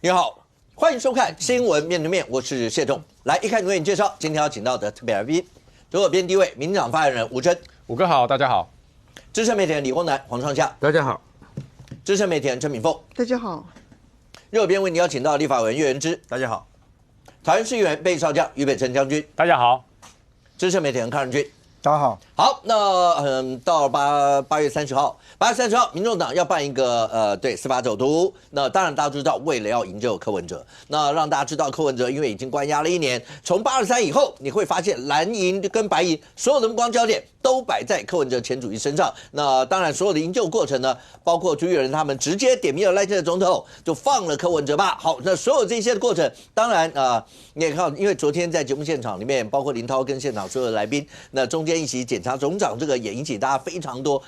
你好，欢迎收看《新闻面对面》，我是谢仲。来，一开始为你介绍今天要请到的特别来宾，左手边第一位，民进党发言人吴峥，五哥好，大家好；资深媒体人李宏南、黄创夏，大家好；资深媒体人陈敏凤，大家好；右边为你邀请到立法委员岳元之，大家好；桃园市议员备少将于北辰将军，大家好；资深媒体人康仁君。大家好。好，那到8月30号，8月30号，民众党要办一个对司法走读。那当然大家都知道，为了要营救柯文哲，那让大家知道柯文哲因为已经关押了1年，从823以后，你会发现蓝营跟白营所有的目光焦点都摆在柯文哲前主席身上。那当然，所有的营救过程呢，包括朱立伦他们直接点名了赖清德总统，就放了柯文哲吧。好，那所有这些的过程，当然你也看到，因为昨天在节目现场里面，包括林涛跟现场所有的来宾，那中间一起检察总长这个也引起大家非常多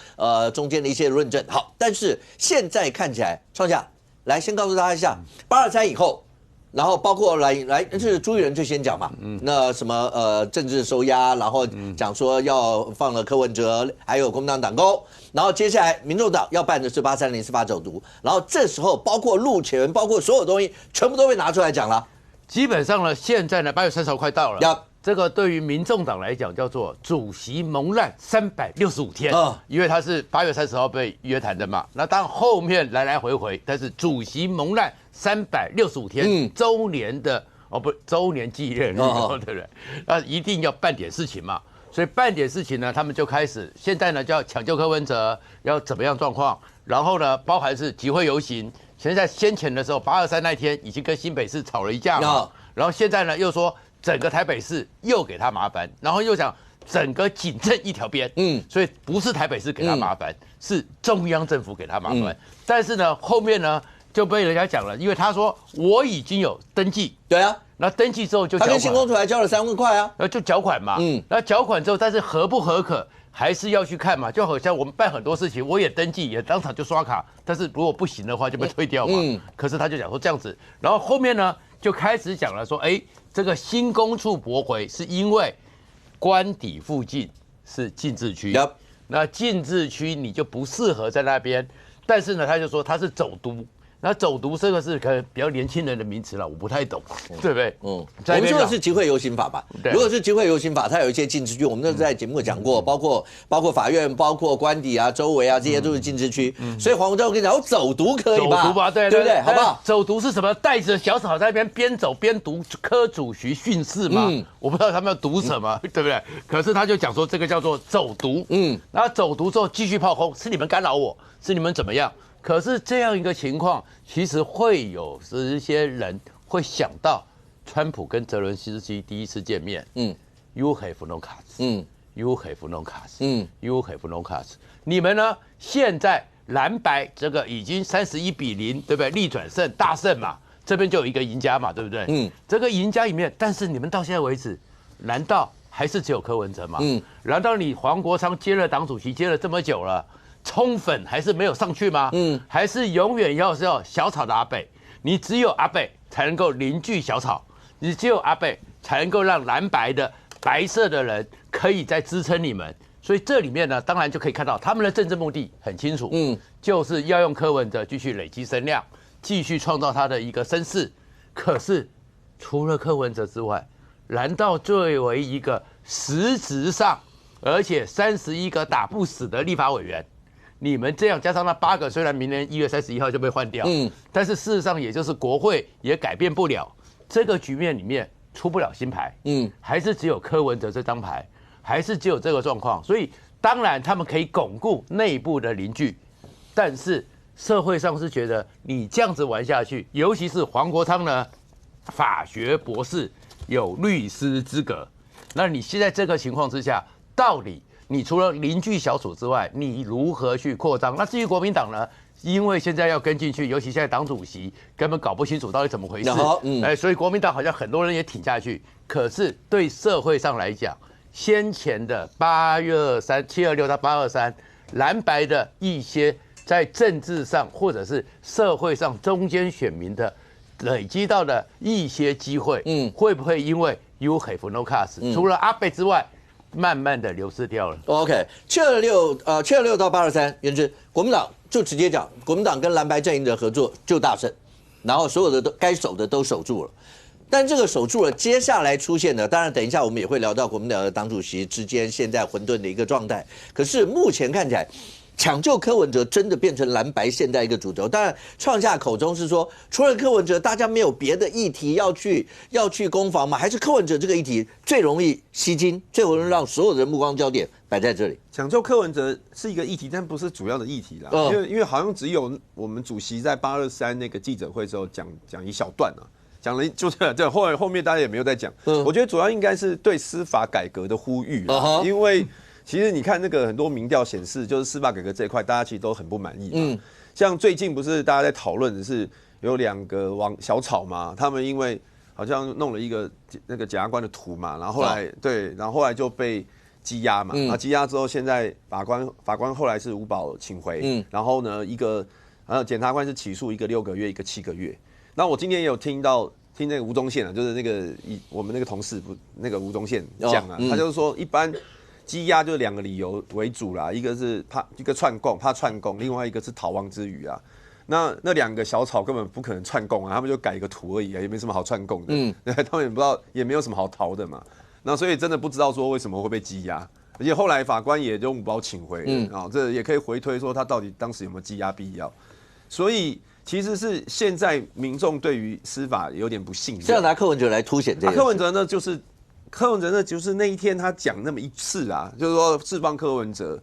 中间的一些论证。好，但是现在看起来，创下来先告诉大家一下，823以后，然后包括来是朱立伦最先讲嘛，那什么政治收押，然后讲说要放了柯文哲，还有国民党党工，然后接下来民众党要办的是830司法走读，然后这时候包括路权，包括所有东西，全部都被拿出来讲了。基本上呢，现在呢，8月30号快到了。这个对于民众党来讲叫做主席蒙难365天，因为他是8月30号被约谈的嘛。那当然后面来来回回，但是主席蒙难365天周年的周年纪念日，对不对？那一定要办点事情嘛。所以办点事情呢，他们就开始现在呢就要抢救柯文哲，要怎么样状况，然后呢包含是集会游行。现在先前的时候823那天已经跟新北市吵了一架嘛，然后现在呢又说。整个台北市又给他麻烦，然后又讲整个警政一条边，所以不是台北市给他麻烦，是中央政府给他麻烦。但是呢，后面呢就被人家讲了，因为他说我已经有登记，对啊，那登记之后就他跟新公署还交了3万块啊，然后就缴款嘛，那缴款之后，但是合不合可还是要去看嘛，就好像我们办很多事情，我也登记，也当场就刷卡，但是如果不行的话就被退掉嘛。可是他就讲说这样子，然后后面呢就开始讲了说，哎。这个新公处驳回是因为官邸附近是禁制区，那禁制区你就不适合在那边，但是呢，他就说他是走读，那走读这个是可能比较年轻人的名词了，我不太懂，对不对？我们说的是集会游行法吧？如果是集会游行法，它有一些禁制区，我们那时候在节目讲过，包括法院、包括官邸啊、周围啊，这些都是禁制区。所以黄国章，我跟你讲，我走读可以吧？走读吧，对不对？好不好？走读是什么？带着小草在那边边走边读柯主席训示吗？我不知道他们要读什么，对不对？可是他就讲说这个叫做走读，然后走读之后继续炮轰，是你们干扰我，是你们怎么样？可是这样一个情况，其实会有一些人会想到，川普跟泽伦斯基第一次见面，You have no cards，You have no cards，You have no cards。你们呢？现在蓝白这个已经31-0，对不对？逆转胜大胜嘛，这边就有一个赢家嘛，对不对？这个赢家里面，但是你们到现在为止，难道还是只有柯文哲吗？难道你黄国昌接了党主席接了这么久了？冲粉还是没有上去吗？还是永远要小草的阿北？你只有阿北才能够凝聚小草，你只有阿北才能够让蓝白的白色的人可以再支撑你们。所以这里面呢，当然就可以看到他们的政治目的很清楚，就是要用柯文哲继续累积声量，继续创造他的一个声势。可是除了柯文哲之外，难道作为一个实质上，而且31个打不死的立法委员？你们这样加上那8个，虽然明年1月31号就被换掉，但是事实上也就是国会也改变不了这个局面里面出不了新牌，还是只有柯文哲这张牌，还是只有这个状况。所以当然他们可以巩固内部的凝聚，但是社会上是觉得你这样子玩下去，尤其是黄国昌呢，法学博士有律师资格，那你现在这个情况之下，到底？你除了凝聚小组之外，你如何去扩张？那至于国民党呢？因为现在要跟进去，尤其现在党主席根本搞不清楚到底怎么回事，所以国民党好像很多人也挺下去。可是对社会上来讲，先前的8月726到823，蓝白的一些在政治上或者是社会上中间选民的累积到的一些机会，会不会因为 You have no cards，除了阿北之外？慢慢的流失掉了。OK，726到823，元之国民党就直接讲，国民党跟蓝白阵营的合作就大胜。然后所有的该守的都守住了。但这个守住了，接下来出现的，当然等一下我们也会聊到国民党的党主席之间现在混沌的一个状态。可是目前看起来，抢救柯文哲真的变成蓝白现在一个主轴。当然，创下口中是说，除了柯文哲，大家没有别的议题要去攻防吗？还是柯文哲这个议题最容易吸睛，最容易让所有的目光焦点摆在这里？抢救柯文哲是一个议题，但不是主要的议题啦。因为好像只有我们主席在823那个记者会之后讲一小段啊。讲了就是对，后面大家也没有在讲。我觉得主要应该是对司法改革的呼吁啦，因为其实你看那个很多民调显示，就是司法改革这一块，大家其实都很不满意嘛。像最近不是大家在讨论的是有2个小草嘛，他们因为好像弄了一个那个检察官的图嘛，然后后来然后后来就被羁押嘛，积压之后，现在法官后来是无保请回，然后呢检察官是起诉一个6个月，一个7个月。那我今天也有听那个吴宗宪啊，就是那个我们那个同事那个吴宗宪讲啊，他就是说一般羁押就是2个理由为主啦，一个是怕串供，另外一个是逃亡之余啊。那2个小草根本不可能串供啊，他们就改一个图而已啊，也没什么好串供的。他们也不知道，也没有什么好逃的嘛。那所以真的不知道说为什么会被羁押，而且后来法官也用无保请回啊，这也可以回推说他到底当时有没有羁押必要。所以其实是现在民众对于司法有点不信任，是要拿柯文哲来凸显这个。柯文哲呢，就是那一天他讲那么一次啊，就是说释放柯文哲。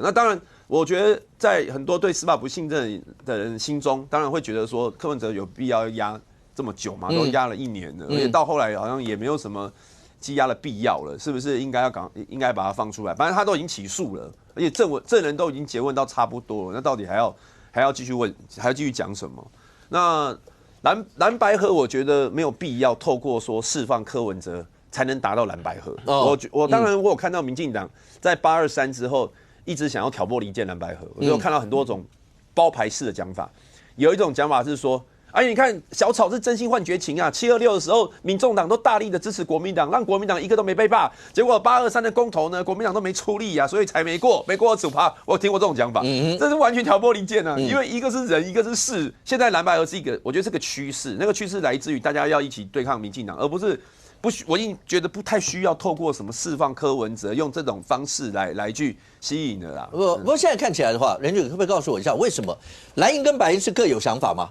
那当然，我觉得在很多对司法不信任的人心中，当然会觉得说柯文哲有必要压这么久嘛，都压了1年了，而且到后来好像也没有什么羁押的必要了，是不是应该把他放出来？反正他都已经起诉了，而且证人都已经结问到差不多了，那到底还要继续问，还要继续讲什么？那蓝白合，我觉得没有必要透过说释放柯文哲才能达到蓝白合。我当然我有看到民进党在823之后一直想要挑拨离间蓝白合，我就有看到很多种包牌式的讲法。有一种讲法是说，你看小草是真心换绝情啊！726的时候，民众党都大力的支持国民党，让国民党一个都没被罢。结果823的公投呢，国民党都没出力啊，所以才没过2%。我有听过这种讲法，这是完全挑拨离间啊！因为一个是人，一个是事。现在蓝白合是我觉得是个趋势，那个趋势来自于大家要一起对抗民进党，而不是。我已经觉得不太需要透过什么释放柯文哲，用这种方式来去吸引的啦。不过现在看起来的话，任局可不可以告诉我一下，为什么蓝营跟白营是各有想法吗？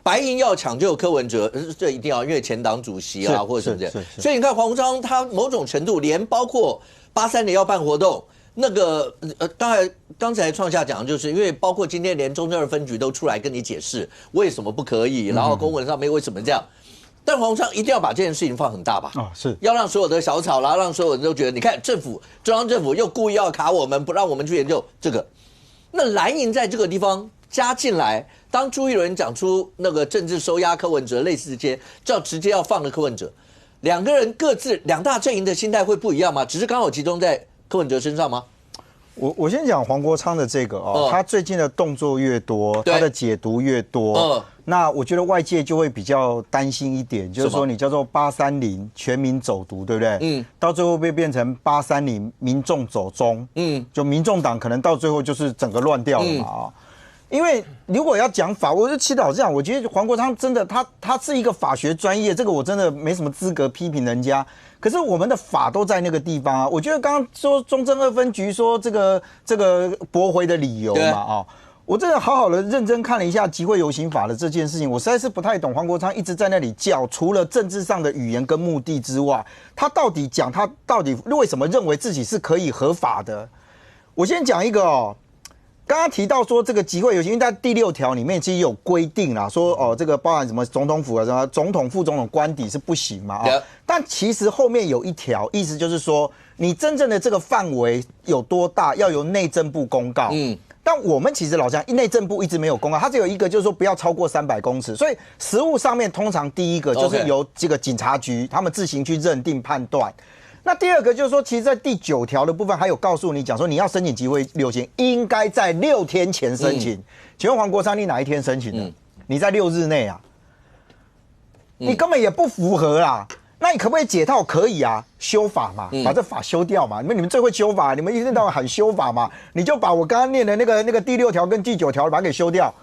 白营要抢救柯文哲，这一定要因为前党主席啊或者什么的。所以你看黄国昌他某种程度连包括83年要办活动。那个刚才创下讲的就是因为包括今天连中正2分局都出来跟你解释为什么不可以，然后公文上面为什么这样。但黄国昌一定要把这件事情放很大吧？是要让所有的小草啦，让所有人都觉得，你看中央政府又故意要卡我们，不让我们去研究这个。那蓝营在这个地方加进来，当朱一伦讲出那个政治收押柯文哲，类似这些，直接要放了柯文哲，两个人各自2大阵营的心态会不一样吗？只是刚好集中在柯文哲身上吗？我先讲黄国昌的这个他最近的动作越多，他的解读越多，那我觉得外界就会比较担心一点，就是说你叫做830全民走读，对不对？到最后会变成830民众走中，就民众党可能到最后就是整个乱掉了嘛因为如果要讲法，我就祈祷这样，我觉得黄国昌真的他是一个法学专业，这个我真的没什么资格批评人家。可是我们的法都在那个地方啊。我觉得刚刚说中正2分局说这个驳回的理由嘛我真的好好的认真看了一下集会游行法的这件事情，我实在是不太懂黄国昌一直在那里叫，除了政治上的语言跟目的之外，他到底为什么认为自己是可以合法的？我先讲一个刚刚提到说这个集会游行，因为在第6条里面其实有规定啦，说这个包含什么总统府啊，什么总统、副总统官邸是不行嘛但其实后面有一条，意思就是说你真正的这个范围有多大，要由内政部公告。但我们其实老实讲，内政部一直没有公告，它只有一个就是说不要超过300公尺，所以实务上面通常第一个就是由这个警察局他们自行去认定判断。那第二个就是说，其实，在第9条的部分还有告诉你讲说，你要申请集会游行，应该在6天前申请。请问黄国昌，你哪一天申请的？你在6日内啊？你根本也不符合啦。那你可不可以解套？可以啊，修法嘛，把这法修掉嘛。你们最会修法，你们一天到晚喊修法嘛，你就把我刚刚念的那个第6条跟第9条把它给修掉。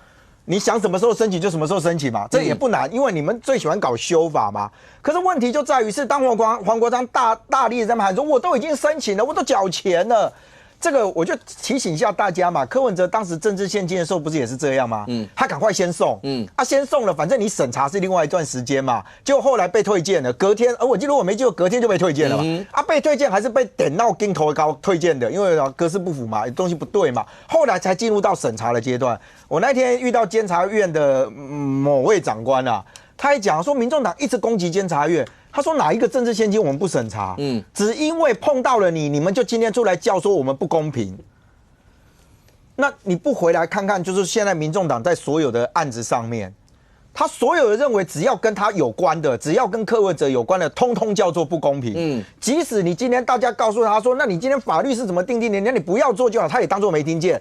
你想什么时候申请就什么时候申请嘛，这也不难，因为你们最喜欢搞修法嘛。可是问题就在于是，当黄国昌大力在那喊说，我都已经申请了，我都缴钱了。这个我就提醒一下大家嘛，柯文哲当时政治现金的时候不是也是这样吗？他赶快先送，先送了，反正你审查是另外一段时间嘛，结果后来被退件了，隔天，我记得我没记错，隔天就被退件了嘛，被退件还是被点到镜头高退件的，因为格式不符嘛，东西不对嘛，后来才进入到审查的阶段。我那天遇到监察院的某位长官啊，他还讲说，民众党一直攻击监察院。他说哪一个政治现金我们不审查？只因为碰到了你们就今天出来叫说我们不公平。那你不回来看看，就是现在民众党在所有的案子上面，他所有的认为只要跟他有关的，只要跟柯文哲有关的，通通叫做不公平。即使你今天大家告诉他说，那你今天法律是怎么定的？那你不要做就好，他也当作没听见。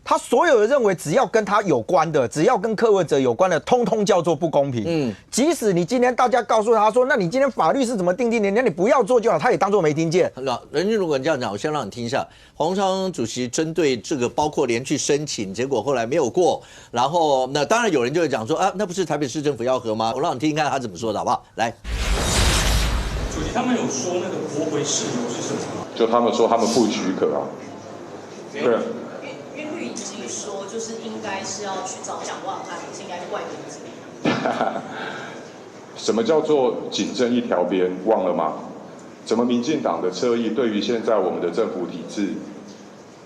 他所有的认为只要跟他有关的，只要跟柯文哲有关的，通通叫做不公平。即使你今天大家告诉他说，那你今天法律是怎么定的？那你不要做就好，他也当作没听见。任俊，如果你这样讲，我先让你听一下。黄国昌主席针对这个，包括连去申请，结果后来没有过。然后那当然有人就会讲说啊，那不是台北市政府要核吗？我让你听听看他怎么说的，好不好？来，主席他们有说那个驳回事由是什么吗？就他们说他们不许可啊。对啊。因为律己说就是应该是要去找蒋万安，不是应该怪民进。什么叫做仅正一条边？忘了吗？怎么民进党的侧翼对于现在我们的政府体制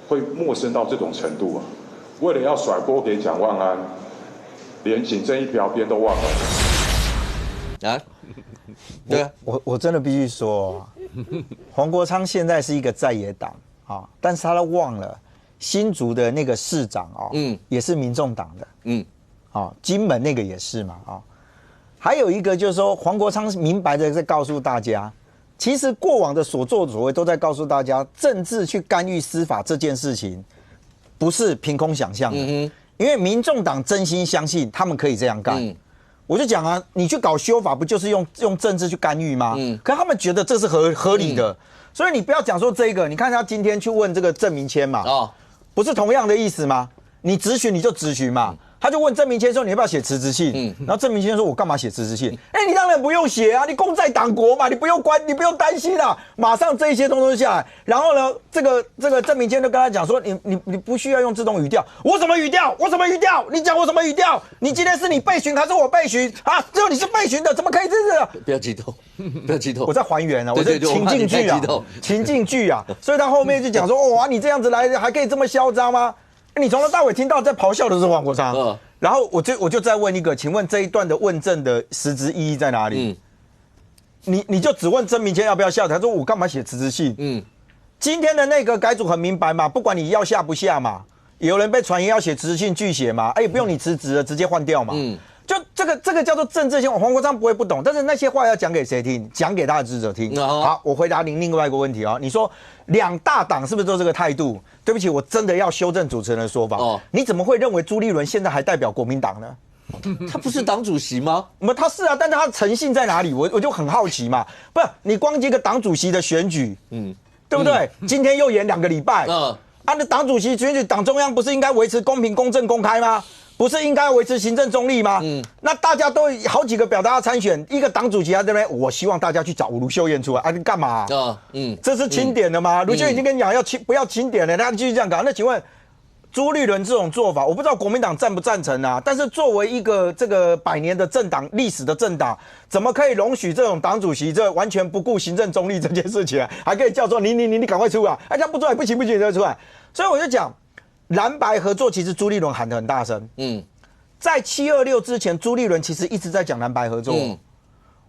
会陌生到这种程度啊？为了要甩锅给蒋万安，连仅正一条边都忘了啊？对啊，我真的必须说，黄国昌现在是一个在野党啊，但是他都忘了。新竹的那个市长也是民众党的，金门那个也是嘛，还有一个就是说，黄国昌明白的在告诉大家，其实过往的所作所为都在告诉大家，政治去干预司法这件事情不是凭空想象的，因为民众党真心相信他们可以这样干。我就讲啊，你去搞修法不就是用政治去干预吗？可他们觉得这是合理的，所以你不要讲说这个，你看他今天去问这个郑明谦嘛，不是同样的意思吗？你质询你就质询嘛，他就问郑明谦说你要不要写辞职信？然后郑明谦说我干嘛写辞职信？你当然不用写啊，你功在党国嘛，你不用担心啦，马上这一些通通下来。然后呢，这个郑明谦就跟他讲说你不需要用这种语调，我什么语调？我什么语调？你讲我什么语调？你今天是你被询还是我被询啊？只有你是被询的，怎么可以这样？不要激动，不要激动，我在还原啊，我在情境剧啊，情境剧啊，所以他后面就讲说哇，你这样子来还可以这么嚣张吗？你从头到尾听到在咆哮的是黄国昌，然后我就再问一个，请问这一段的问政的实质意义在哪里？你就只问曾明谦要不要下台，他说我干嘛写辞职信？今天的内阁改组很明白嘛，不管你要下不下嘛，有人被传言要写辞职信拒写嘛，也不用你辞职了，直接换掉嘛。就这个叫做政治性，黄国昌不会不懂，但是那些话要讲给谁听？讲给他的支持者听。好，我回答您另外一个问题啊，你说两大党是不是都这个态度？对不起，我真的要修正主持人的说法。你怎么会认为朱立伦现在还代表国民党呢？他不是党主席吗？他是啊，但是他的诚信在哪里？我就很好奇嘛。不是你光这个党主席的选举，对不对？今天又延2个礼拜，那党主席选举，党中央不是应该维持公平、公正、公开吗？不是应该维持行政中立吗？那大家都好几个表达要参选，一个党主席在这边，我希望大家去找卢秀燕出来，你干嘛？这是钦点的吗？卢秀燕已经跟你讲不要钦点了，他继续这样搞。那请问朱立伦这种做法，我不知道国民党赞不赞成啊？但是作为一个这个100年的政党、历史的政党，怎么可以容许这种党主席这完全不顾行政中立这件事情，还可以叫做你赶快出来，这样不出来不行，就出来。所以我就讲。蓝白合作，其实朱立伦喊得很大声。在726之前，朱立伦其实一直在讲蓝白合作。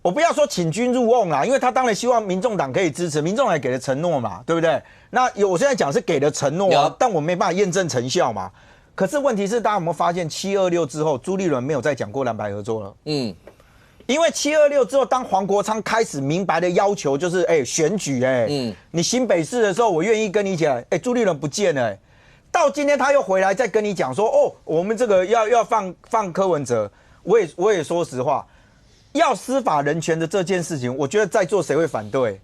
我不要说请君入瓮啦，因为他当然希望民众党可以支持，民众党也给了承诺嘛，对不对？那我现在讲是给了承诺但我没办法验证成效嘛。可是问题是，大家有没有发现726之后，朱立伦没有再讲过蓝白合作了？因为726之后，当黄国昌开始明白的要求就是，选举，你新北市的时候，我愿意跟你讲，朱立伦不见了，到今天他又回来再跟你讲说，我们这个要放柯文哲，我也说实话，要司法人权的这件事情，我觉得在座谁会反对？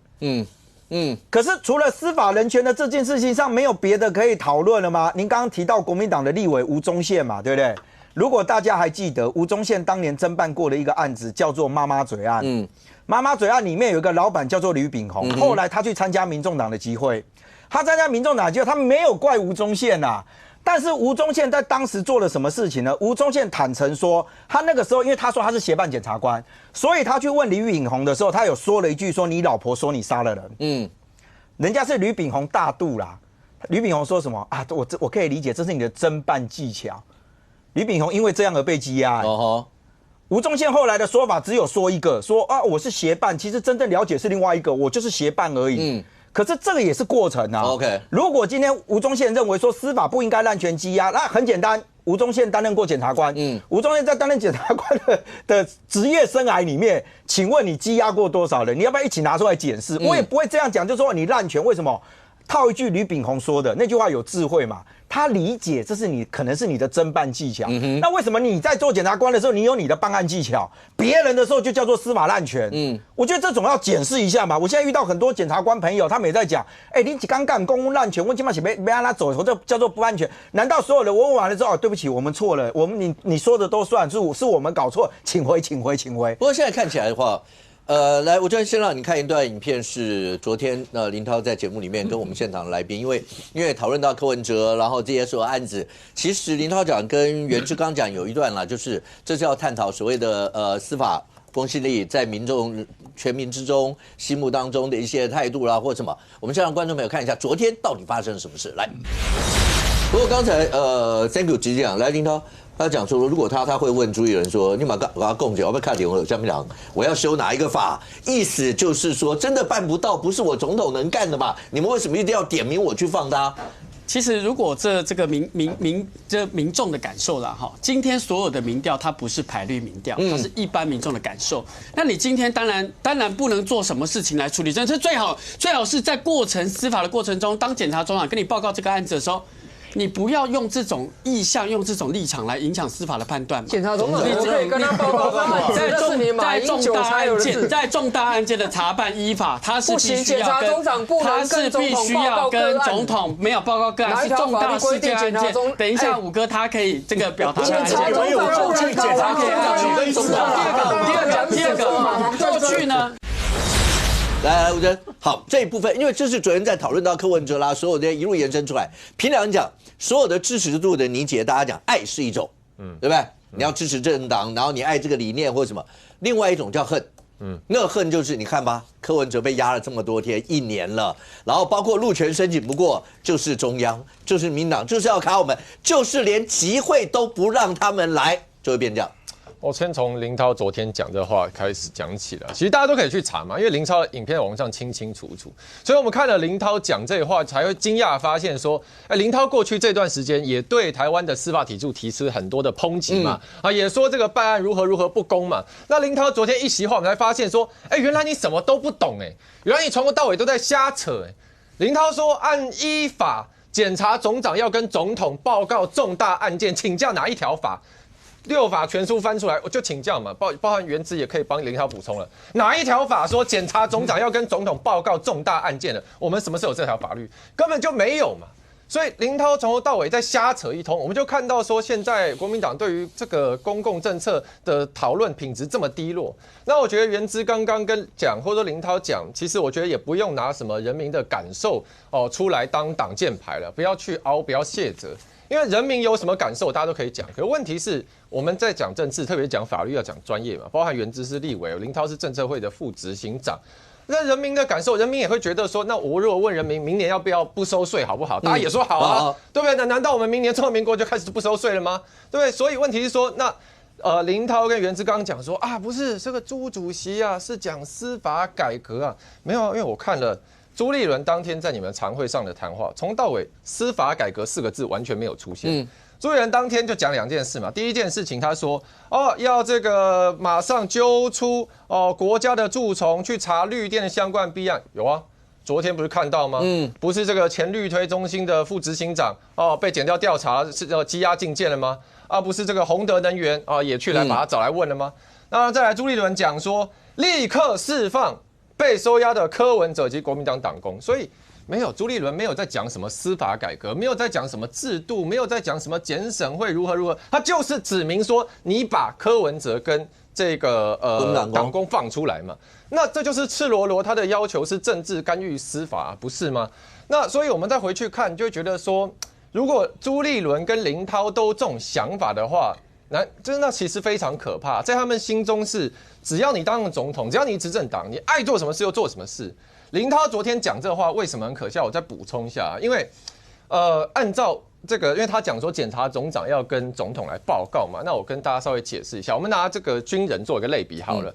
可是除了司法人权的这件事情上，没有别的可以讨论了吗？您刚刚提到国民党的立委吴宗宪嘛，对不对？如果大家还记得，吴宗宪当年侦办过的一个案子叫做妈妈嘴案。妈妈嘴案里面有一个老板叫做吕炳宏，后来他去参加民众党的集会，他参加民众党的集会，他没有怪吴宗宪呐。但是吴宗宪在当时做了什么事情呢？吴宗宪坦诚说，他那个时候因为他说他是协办检察官，所以他去问吕炳宏的时候，他有说了一句说你老婆说你杀了人。人家是吕炳宏大度啦。吕炳宏说什么啊？我可以理解，这是你的侦办技巧。吕炳宏因为这样而被羁押。吴宗宪后来的说法只有说一个，说啊我是协办，其实真正了解是另外一个，我就是协办而已。可是这个也是过程啊。OK， 如果今天吴宗宪认为说司法不应该滥权羁押，那很简单，吴宗宪担任过检察官，吴宗宪在担任检察官的职业生涯里面，请问你羁押过多少人？你要不要一起拿出来检视？我也不会这样讲，就说你滥权，为什么？套一句吕炳宏说的那句话有智慧嘛？他理解这是可能是你的侦办技巧。那为什么你在做检察官的时候，你有你的办案技巧，别人的时候就叫做司法滥权？我觉得这种要检视一下嘛。我现在遇到很多检察官朋友，他们也在讲，你刚干公务滥权，我起码没让他走，这叫做不安全。难道所有人我问完了之后，对不起，我们错了，你说的都算是我们搞错，请回。不过现在看起来的话。来，我就先让你看一段影片，是昨天林涛在节目里面跟我们现场的来宾，因为讨论到柯文哲，然后这些所有案子，其实林涛讲跟袁志刚讲有一段啦，就是这是要探讨所谓的司法公信力在全民之中心目当中的一些态度啦或什么，我们先让观众朋友看一下昨天到底发生了什么事。来，不过刚才Thank you 直接讲，来林涛。他讲说，如果他会问朱立伦说：“你把他供解，我要看点我下面讲，我要修哪一个法？”意思就是说，真的办不到，不是我总统能干的嘛？你们为什么一定要点名我去放他？其实，如果这个民众的感受啦，哈，今天所有的民调它不是排率民调，它是一般民众的感受。那你今天当然不能做什么事情来处理，这是最好是在司法的过程中，当检察总长跟你报告这个案子的时候。你不要用这种意向、用这种立场来影响司法的判断嘛。检察总长可以跟他报告干嘛？在重大案件的查办依法，他是必须要检察总长不能跟总统报告个案。跟总统没有报告个案，是重大事件案件。等一下，五哥他可以这个表达。检察总长不能检察可以跟总统。第二个，过去呢？来，吴真，好，这一部分，因为这是昨天在讨论到柯文哲啦，所有的一路延伸出来。凭良心讲，所有的支持度的理解，大家讲爱是一种，对不对？你要支持政党，然后你爱这个理念或什么。另外一种叫恨，那个恨就是你看吧，柯文哲被压了这么多天，1年了，然后包括路权申请不过，就是中央，就是民党，就是要卡我们，就是连集会都不让他们来，就会变这样。我先从林涛昨天讲这话开始讲起了，其实大家都可以去查嘛，因为林涛的影片网上清清楚楚，所以我们看了林涛讲这话，才会惊讶发现说，林涛过去这段时间也对台湾的司法体制提出很多的抨击嘛，也说这个办案如何不公嘛。那林涛昨天一席话，我们才发现说，原来你什么都不懂原来你从头到尾都在瞎扯林涛说，按依法，检察总长要跟总统报告重大案件，请教哪一条法？6法全书翻出来，我就请教嘛，包含原子也可以帮林涛补充了。哪一条法说检察总长要跟总统报告重大案件的？我们什么时候有这条法律？根本就没有嘛。所以林涛从头到尾在瞎扯一通，我们就看到说，现在国民党对于这个公共政策的讨论品质这么低落。那我觉得原之刚刚讲，或者说林涛讲，其实我觉得也不用拿什么人民的感受出来当挡箭牌了，不要去凹，不要卸责。因为人民有什么感受，大家都可以讲。可是问题是，我们在讲政治，特别讲法律，要讲专业嘛。包含原之是立委，林涛是政策会的副执行长。那人民的感受，人民也会觉得说，那我如果问人民，明年要不要不收税，好不好？大家也说好啊，对不对？那难道我们明年中华民国就开始不收税了吗？对不对？所以问题是说，那林涛跟原之刚刚讲说啊，不是这个朱主席啊，是讲司法改革啊，没有啊，因为我看了。朱立伦当天在你们常会上的谈话，从到尾司法改革4个字完全没有出现。朱立伦当天就讲2件事嘛，第一件事情他说，要这个马上揪出国家的蛀虫去查绿电的相关弊案，有啊，昨天不是看到吗？不是这个前绿推中心的副执行长被检调调查是羁押禁见了吗？不是这个宏德能源也去来把他找来问了吗？那再来朱立伦讲说，立刻释放被收押的柯文哲及国民党党工，所以没有朱立伦没有在讲什么司法改革，没有在讲什么制度，没有在讲什么检审会如何，他就是指明说你把柯文哲跟这个党工放出来嘛。那这就是赤裸裸他的要求是政治干预司法，不是吗？那所以我们再回去看，就会觉得说，如果朱立伦跟林涛都这种想法的话，那其实非常可怕。在他们心中是，只要你当了总统，只要你执政党，你爱做什么事就做什么事。林涛昨天讲这话为什么很可笑？我再补充一下，因为按照这个，因为他讲说检察总长要跟总统来报告嘛，那我跟大家稍微解释一下，我们拿这个军人做一个类比好了。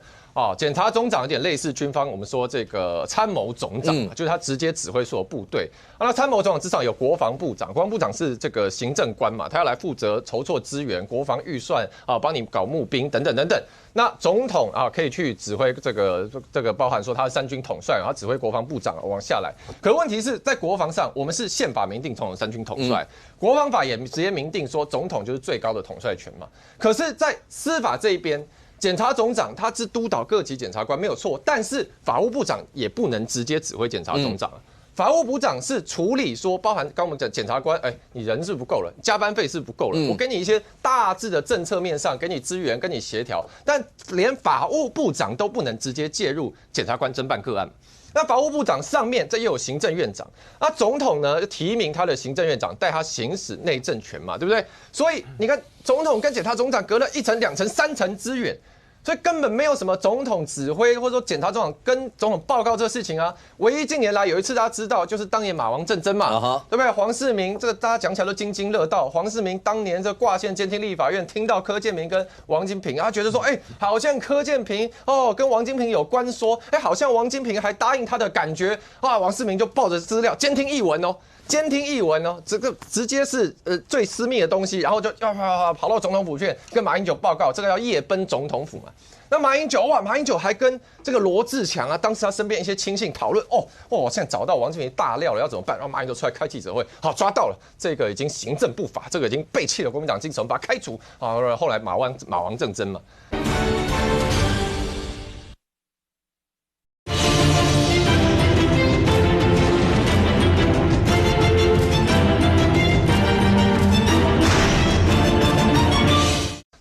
检察总长有点类似军方，我们说这个参谋总长，就是他直接指挥所有部队。那参谋总长之上有国防部长，国防部长是这个行政官嘛，他要来负责筹措资源、国防预算帮你搞募兵等等等等。那总统可以去指挥这个包含说他是三军统帅，他指挥国防部长往下来。可问题是在国防上，我们是宪法明定总统三军统帅，国防法也直接明定说总统就是最高的统帅权嘛。可是，在司法这一边，检察总长他是督导各级检察官没有错，但是法务部长也不能直接指挥检察总长。法务部长是处理说，包含刚我们讲检察官，你人是不够了，加班费是不够了，我给你一些大致的政策面上给你资源，跟你协调，但连法务部长都不能直接介入检察官侦办个案。那法务部长上面这又有行政院长，那总统呢提名他的行政院长带他行使内政权嘛，对不对？所以你看，总统跟检察总长隔了1层、2层、3层资源。所以根本没有什么总统指挥或者说检察总长跟总统报告这个事情啊。唯一近年来有一次大家知道，就是当年马王政争嘛，对不对？黄世明这个大家讲起来都津津乐道。黄世明当年这挂线监听立法院，听到柯建铭跟王金平，他觉得说，好像柯建铭跟王金平有关说，好像王金平还答应他的感觉王世明就抱着资料监听译文这个直接是最私密的东西，然后就要跑到总统府去跟马英九报告，这个要夜奔总统府嘛。那马英九还跟这个罗志强当时他身边一些亲信讨论，我现在找到王金平大料了，要怎么办？然后马英九出来开记者会，好，抓到了，这个已经行政不法，这个已经背弃了国民党精神，把他开除后来马王政争嘛。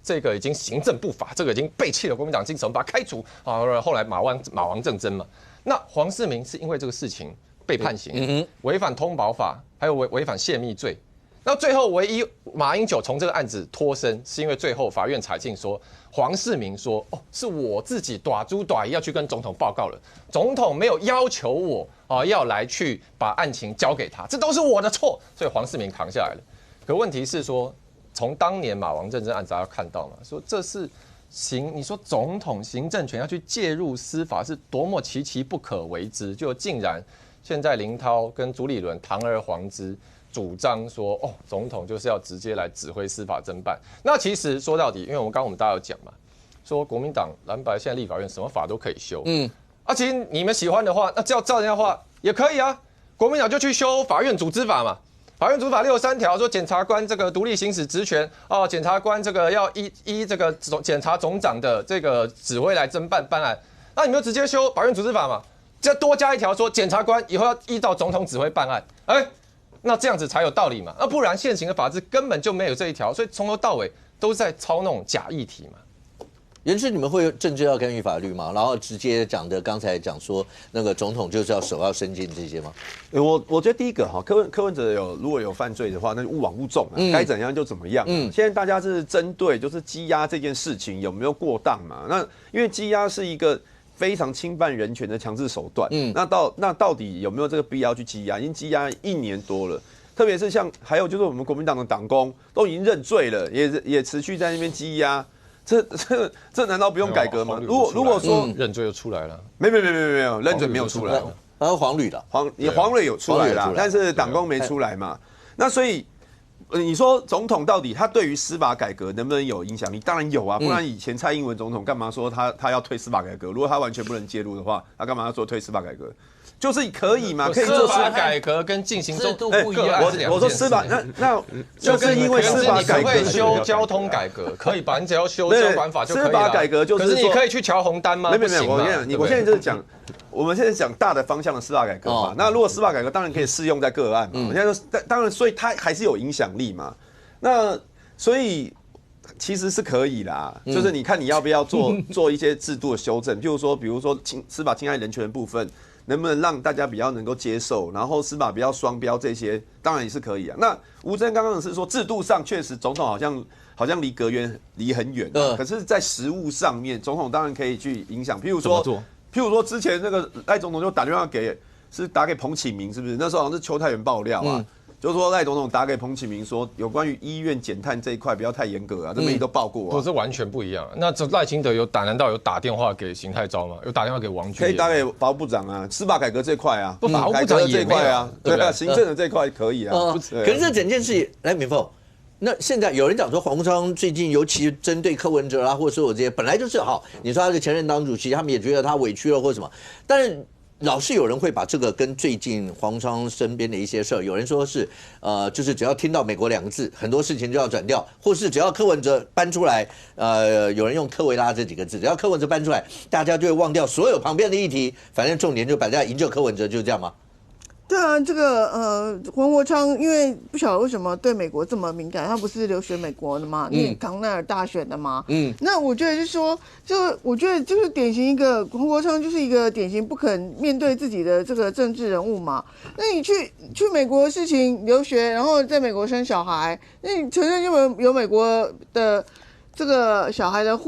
这个已经行政不法，这个已经背弃了国民党精神，把他开除后来马王政争嘛。那黄世明是因为这个事情被判刑，违反通保法，还有违反泄密罪。那最后唯一马英九从这个案子脱身，是因为最后法院裁定说，黄世明说是我自己短猪短仪要去跟总统报告了，总统没有要求我要来去把案情交给他，这都是我的错，所以黄世明扛下来了。可问题是说，从当年马王政争案，大家看到嘛，说这是你说总统行政权要去介入司法，是多么其不可为之，就竟然现在林涛跟朱立伦堂而皇之主张说，总统就是要直接来指挥司法侦办。那其实说到底，因为我们大家有讲嘛，说国民党蓝白现在立法院什么法都可以修，其实你们喜欢的话，那照人家的话也可以啊，国民党就去修法院组织法嘛。法院组织法63条说，检察官这个独立行使职权检察官这个要依这个检察总长的这个指挥来侦办案。那你们就直接修法院组织法嘛，再多加一条说，检察官以后要依照总统指挥办案。那这样子才有道理嘛。那不然现行的法制根本就没有这一条，所以从头到尾都是在操弄假议题嘛。原是你们会政治要干预法律吗？然后直接讲的，刚才讲说那个总统就是要手要伸进这些吗？我觉得第一个柯文哲如果有犯罪的话，那就勿枉勿纵该怎样就怎么样。现在大家是针对就是羁押这件事情有没有过当嘛？那因为羁押是一个非常侵犯人权的强制手段，那到底有没有这个必要去羁押？已经羁押1年多了。特别是还有就是我们国民党的党工都已经认罪了，也持续在那边羁押。这难道不用改革吗？如果说认罪就出来了，没有认罪没有出来，黄旅的黄磊有出来啦，但是党工没出来嘛。那所以你说总统到底他对于司法改革能不能有影响力？当然有啊，不然以前蔡英文总统干嘛说他要推司法改革？如果他完全不能介入的话，他干嘛要说推司法改革？就是可以嘛，可以做司法改革跟进行制度不一样。我说司法，那就是因为司法改革可以修交通改革，可以吧？你只要修交管法就可以了。司法改革就是，可是你可以去瞧红单吗？没有，我跟你讲，我现在就是讲，我们现在讲大的方向的司法改革嘛。那如果司法改革当然可以适用在个案嘛。我现在说，当然，所以它还是有影响力嘛。那所以。其实是可以啦，就是你看你要不要做一些制度的修正，比如说司法侵害人权的部分，能不能让大家比较能够接受，然后司法不要双标这些，当然也是可以啊。那吴峥刚刚是说制度上确实总统好像离阁员离很远，可是，在实务上面，总统当然可以去影响，譬如说之前那个赖总统就打电话打给彭启明，是不是？那时候好像是邱泰源爆料啊。就是说赖总统打给彭启明说，有关于医院减碳这一块不要太严格啊，这媒体都报过啊。不是完全不一样。那这赖清德难道有打电话给邢泰钊吗？有打电话给王俊？可以打给法务部长啊，司法改革这块啊，法务部长这一块啊，对啊，行政的这块可以啊。可是这整件事，来敏凤，那现在有人讲说黄国昌最近尤其针对柯文哲啦，或者说我这些本来就是好，你说他是前任党主席，他们也觉得他委屈了或什么，但是。老是有人会把这个跟最近黄昌身边的一些事儿，有人说是就是只要听到美国2个字，很多事情就要转掉，或是只要柯文哲搬出来，有人用科维拉这几个字，只要柯文哲搬出来，大家就会忘掉所有旁边的议题，反正重点就摆在营救柯文哲，就是这样吗？对啊，这个黄国昌因为不晓得为什么对美国这么敏感，他不是留学美国的吗？念康奈尔大学的吗？那我觉得就是说，我觉得就是典型一个黄国昌就是一个典型不肯面对自己的这个政治人物嘛。那你去美国的事情留学，然后在美国生小孩，那你承认有美国的这个小孩的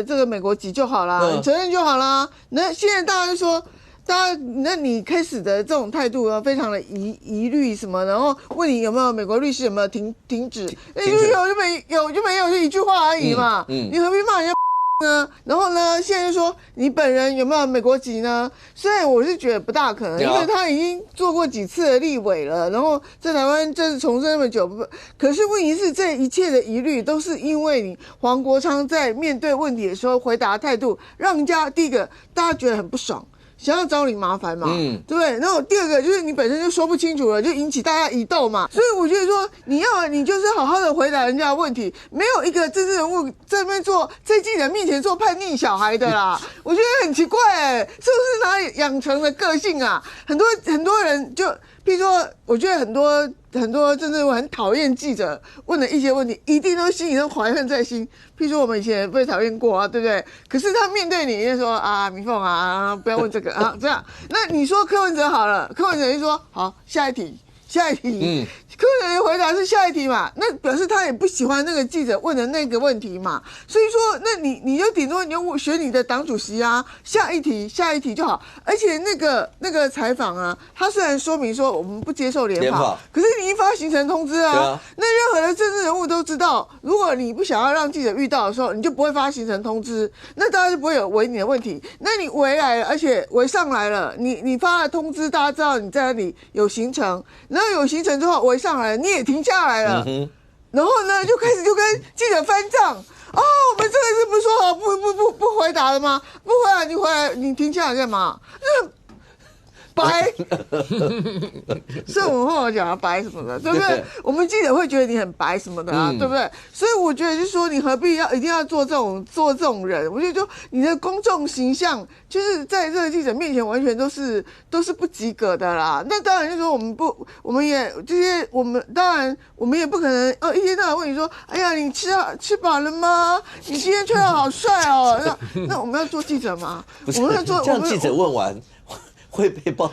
这个美国籍就好啦，你承认就好啦。那现在大家就说。那你开始的这种态度啊，非常的疑虑什么，然后问你有没有美国律师有没有停止，有就没有，就一句话而已嘛，你何必骂人家呢？然后呢，现在就说你本人有没有美国籍呢？虽然我是觉得不大可能，因为他已经做过几次的立委了，然后在台湾政治从事那么久，可是问题是这一切的疑虑都是因为你黄国昌在面对问题的时候回答态度，让人家第一个大家觉得很不爽。想要找你麻烦嘛，对不对？然后第二个就是你本身就说不清楚了，就引起大家疑窦嘛。所以我觉得说，你就是好好的回答人家的问题，没有一个政治人物在那边在记者面前做叛逆小孩的啦。我觉得很奇怪是不是哪里养成的个性啊？很多人就，譬如说，我觉得很多政治人物很讨厌记者问的一些问题，一定都心里都怀恨在心。譬如说我们以前也被讨厌过啊，对不对？可是他面对你就说啊，明凤啊，不要问这个啊，这样。那你说柯文哲好了，柯文哲就说好，下一题。柯文哲回答是下一题嘛，那表示他也不喜欢那个记者问的那个问题嘛，所以说那你就顶多你就选你的党主席啊，下一题就好。而且那个采访啊，他虽然说明说我们不接受联访，可是你一发行程通知啊，那任何的政治人物都知道，如果你不想要让记者遇到的时候，你就不会发行程通知，那大家就不会有围你的问题。那你围来了，而且围上来了，你发了通知，大家知道你在那里有行程，然后有行程之后围上来了，你也停下来了，然后呢就开始就跟记者翻账。哦，我们这个是不是说好不回答了吗？不回答你回来，你停下来干嘛？白，是我们后来讲啊白什么的，对不对？我们记者会觉得你很白什么的啊，对不对？所以我觉得就是说，你何必一定要做这种人？我觉得就你的公众形象，就是在这个记者面前完全都是不及格的啦。那当然就是说我们也这些当然我们也不可能一天到晚问你说，哎呀，你吃饱了吗？你今天穿得好帅哦。那我们要做记者吗？我们要做这样记者问完。会被报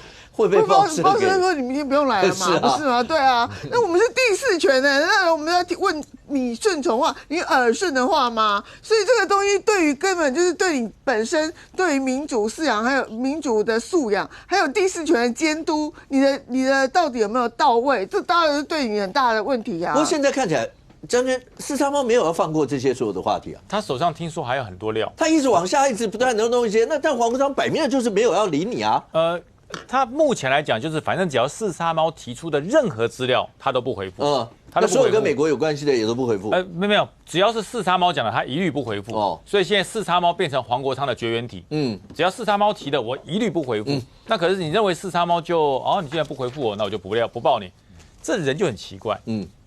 社说你明天不用来了嘛？不是吗？对啊，那我们是第四权的，那我们要问你顺从话，你耳顺的话吗？所以这个东西对于根本就是对你本身，对于民主饲养，还有民主的素养，还有第四权的监督，你的到底有没有到位？这当然是对你很大的问题啊。不过现在看起来。将军438猫没有要放过这些所有的话题啊，他手上听说还有很多料，他一直往下，一直不断的弄一些。那但黄国昌摆明了就是没有要理你啊。他目前来讲就是反正只要438猫提出的任何资料，他都不回复。那所有跟美国有关系的也都不回复？没有，只要是四叉猫讲的，他一律不回复。哦，所以现在四叉猫变成黄国昌的绝缘体。只要四叉猫提的，我一律不回复。那可是你认为四叉猫就你既然不回复我，那我就不报你。这人就很奇怪。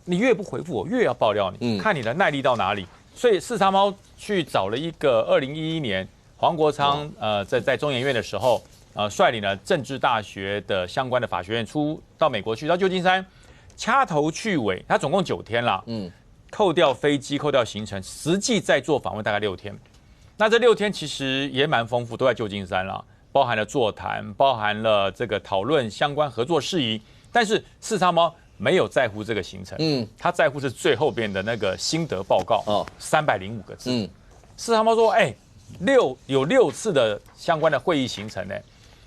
你越不回复我，越要爆料你，看你的耐力到哪里。所以四叉猫去找了一个2011年黄国昌在中研院的时候，率领了政治大学的相关的法学院到美国去，到旧金山。掐头去尾，他总共9天啦，扣掉飞机，扣掉行程，实际在做访问大概6天。那这6天其实也蛮丰富，都在旧金山啦，包含了座谈，包含了这个讨论相关合作事宜。但是四叉猫没有在乎这个行程，他在乎是最后边的那个心得报告，305个字。四叉猫说：“有6次的相关的会议行程呢，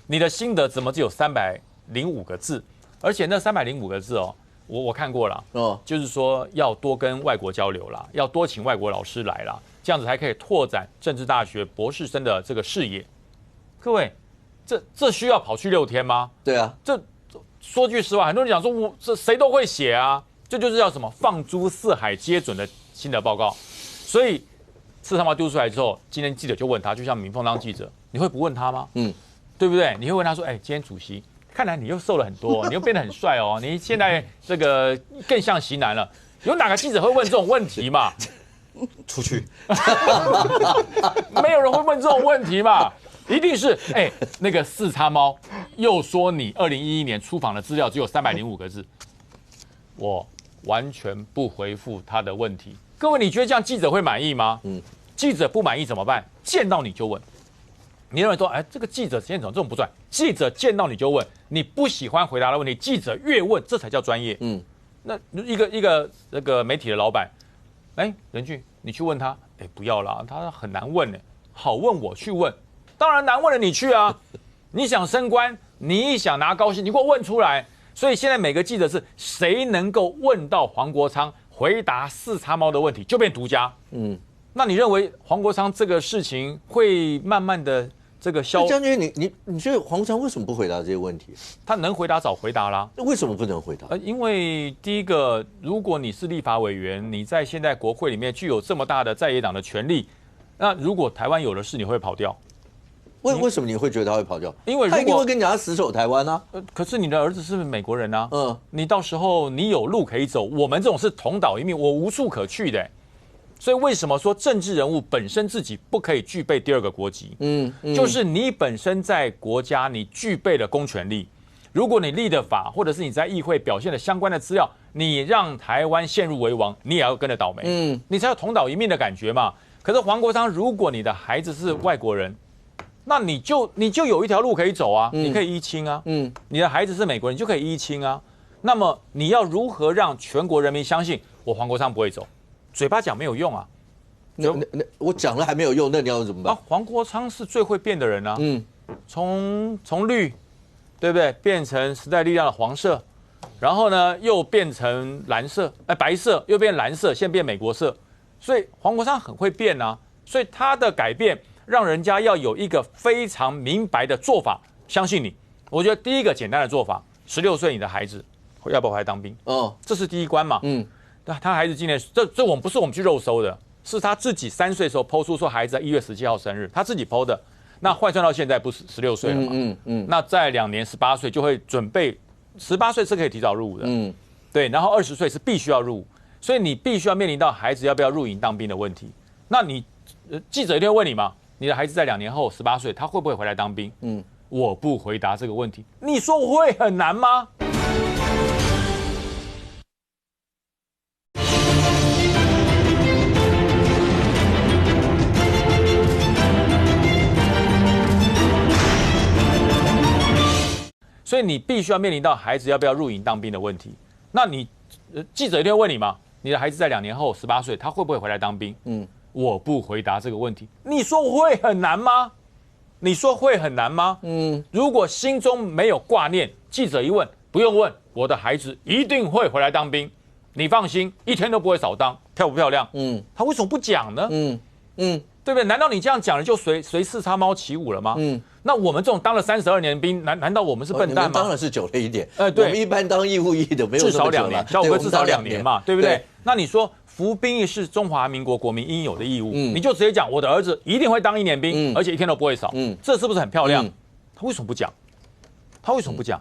你的心得怎么只有305个字？而且那305个字我看过了，就是说要多跟外国交流啦，要多请外国老师来啦，这样子才可以拓展政治大学博士生的这个视野。各位，这需要跑去6天吗？对啊，这说句实话，很多人讲说这谁都会写啊，这就是叫什么放诸四海皆准的心得报告。所以四叉猫丢出来之后，今天记者就问他，就像民凤当记者，你会不问他吗？对不对？你会问他说，今天主席。看来你又瘦了很多，你又变得很帅哦，你现在这个更像型男了。有哪个记者会问这种问题嘛？出去，没有人会问这种问题嘛？一定是那个四叉猫又说你2011年出访的资料只有305个字，我完全不回复他的问题。各位，你觉得这样记者会满意吗？记者不满意怎么办？见到你就问。你认为说，这个记者今天怎么这种不专？记者见到你就问，你不喜欢回答的问题，记者越问，这才叫专业。那一个那个媒体的老板，任俊，你去问他，不要啦，他很难问呢，好问我去问，当然难问了你去啊，你想升官，你想拿高薪，你给我问出来。所以现在每个记者是谁能够问到黄国昌回答四叉猫的问题，就变独家。那你认为黄国昌这个事情会慢慢的？这个将军，你觉得黄国昌为什么不回答这些问题？他能回答早回答啦。那为什么不能回答？因为第一个，如果你是立法委员，你在现在国会里面具有这么大的在野党的权利，那如果台湾有的事，你会跑掉？为什么你会觉得他会跑掉？因为他一定会跟你讲他死守台湾啊。可是你的儿子是美国人啊，你到时候你有路可以走，我们这种是同岛一命，我无处可去的。所以为什么说政治人物本身自己不可以具备第2个国籍？就是你本身在国家你具备了公权力，如果你立的法，或者是你在议会表现的相关的资料，你让台湾陷入为王，你也要跟着倒霉，你才有同岛一命的感觉嘛。可是黄国昌，如果你的孩子是外国人，那你就有一条路可以走啊，你可以依亲啊，你的孩子是美国人，你就可以依亲啊。那么你要如何让全国人民相信我黄国昌不会走？嘴巴讲没有用啊，那我讲了还没有用，那你要怎么办？黄国昌是最会变的人啊，从绿，对不对，变成时代力量的黄色，然后呢又变成蓝色，白色又变蓝色，现在变美国色，所以黄国昌很会变啊，所以他的改变让人家要有一个非常明白的做法，相信你。我觉得第一个简单的做法，16岁你的孩子要不要回来当兵？这是第一关嘛。他孩子今年这我们不是我们去肉搜的，是他自己3岁的时候 po 出说孩子在1月17号生日，他自己 po 的。那换算到现在不是16岁了嘛？那在2年18岁就会准备，18岁是可以提早入伍的。对，然后20岁是必须要入伍，所以你必须要面临到孩子要不要入营当兵的问题。那你记者一定会问你嘛？你的孩子在2年后18岁，他会不会回来当兵？我不回答这个问题，你说我会很难吗？所以你必须要面临到孩子要不要入营当兵的问题。那你记者一定会问你嘛？你的孩子在2年后18岁，他会不会回来当兵？我不回答这个问题，你说我会很难吗？你说会很难吗？如果心中没有挂念，记者一问，不用问，我的孩子一定会回来当兵，你放心，一天都不会少当，漂不漂亮？他为什么不讲呢？对不对？难道你这样讲了就随四叉猫起舞了吗？那我们这种当了32年兵，难道我们是笨蛋吗？当然是久了一点。对，我们一般当义务役的没有至少2年，小五哥至少2年嘛，对不对？那你说服兵役是中华民国国民应有的义务，你就直接讲我的儿子一定会当1年兵，而且一天都不会少，这是不是很漂亮？他为什么不讲？他为什么不讲？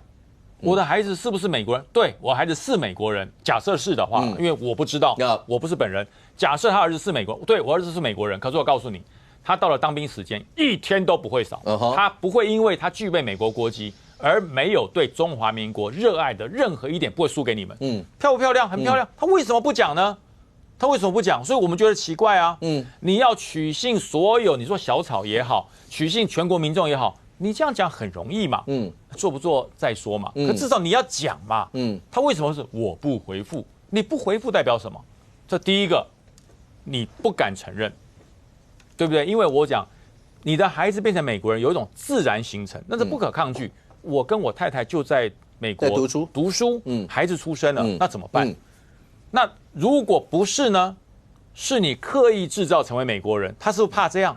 我的孩子是不是美国人？对，我孩子是美国人。假设是的话，因为我不知道，我不是本人。假设他儿子是美国，对我儿子是美国人，可是我告诉你。他到了当兵时间，一天都不会少。他不会因为他具备美国国籍而没有对中华民国热爱的任何一点不会输给你们。漂不漂亮？很漂亮。他为什么不讲呢？他为什么不讲？所以我们觉得奇怪啊。你要取信所有，你说小草也好，取信全国民众也好，你这样讲很容易嘛。做不做再说嘛。可至少你要讲嘛。他为什么是我不回复？你不回复代表什么？这第一个，你不敢承认。对不对？因为我讲，你的孩子变成美国人有一种自然形成，那是不可抗拒。我跟我太太就在美国读书，孩子出生了，那怎么办？那如果不是呢？是你刻意制造成为美国人，他是不是怕这样？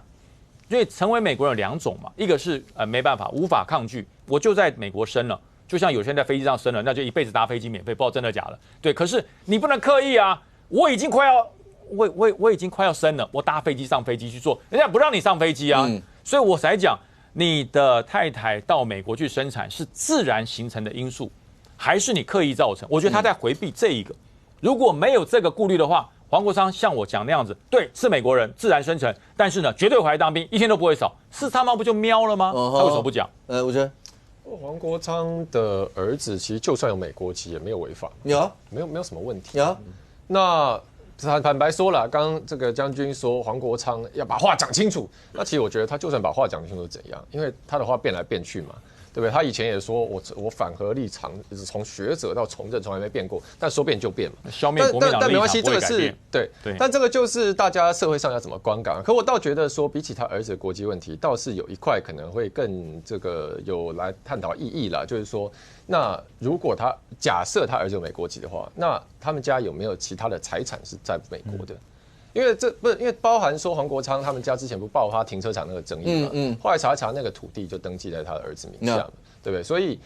因为成为美国人有2种嘛，一个是没办法无法抗拒，我就在美国生了，就像有些人在飞机上生了，那就一辈子搭飞机免费，不知道真的假的。对，可是你不能刻意啊，我已经快要生了，我搭飞机上飞机去做，人家不让你上飞机啊，所以我才讲，你的太太到美国去生产是自然形成的因素，还是你刻意造成？我觉得他在回避这一个。如果没有这个顾虑的话，黄国昌像我讲那样子，对，是美国人，自然生成，但是呢，绝对回来当兵，一天都不会少。4叉猫不就喵了吗？他为什么不讲？我觉得黄国昌的儿子其实就算有美国籍也没有违法，没有什么问题。那。坦白说了，刚刚这个将军说黄国昌要把话讲清楚，那其实我觉得他就算把话讲清楚怎样，因为他的话变来变去嘛，对不对？他以前也说我反核立场，从学者到从政从来没变过，但说变就变嘛，消灭国民党的立场不会改变。对，但这个就是大家社会上要怎么观感。可我倒觉得说，比起他儿子的国籍问题，倒是有一块可能会更这个有来探讨意义啦，就是说。那如果假设他儿子有美国籍的话，那他们家有没有其他的财产是在美国的？因为因为包含说黄国昌他们家之前不爆发停车场那个争议嘛，后来查那个土地就登记在他的儿子名下嘛，对不对？所以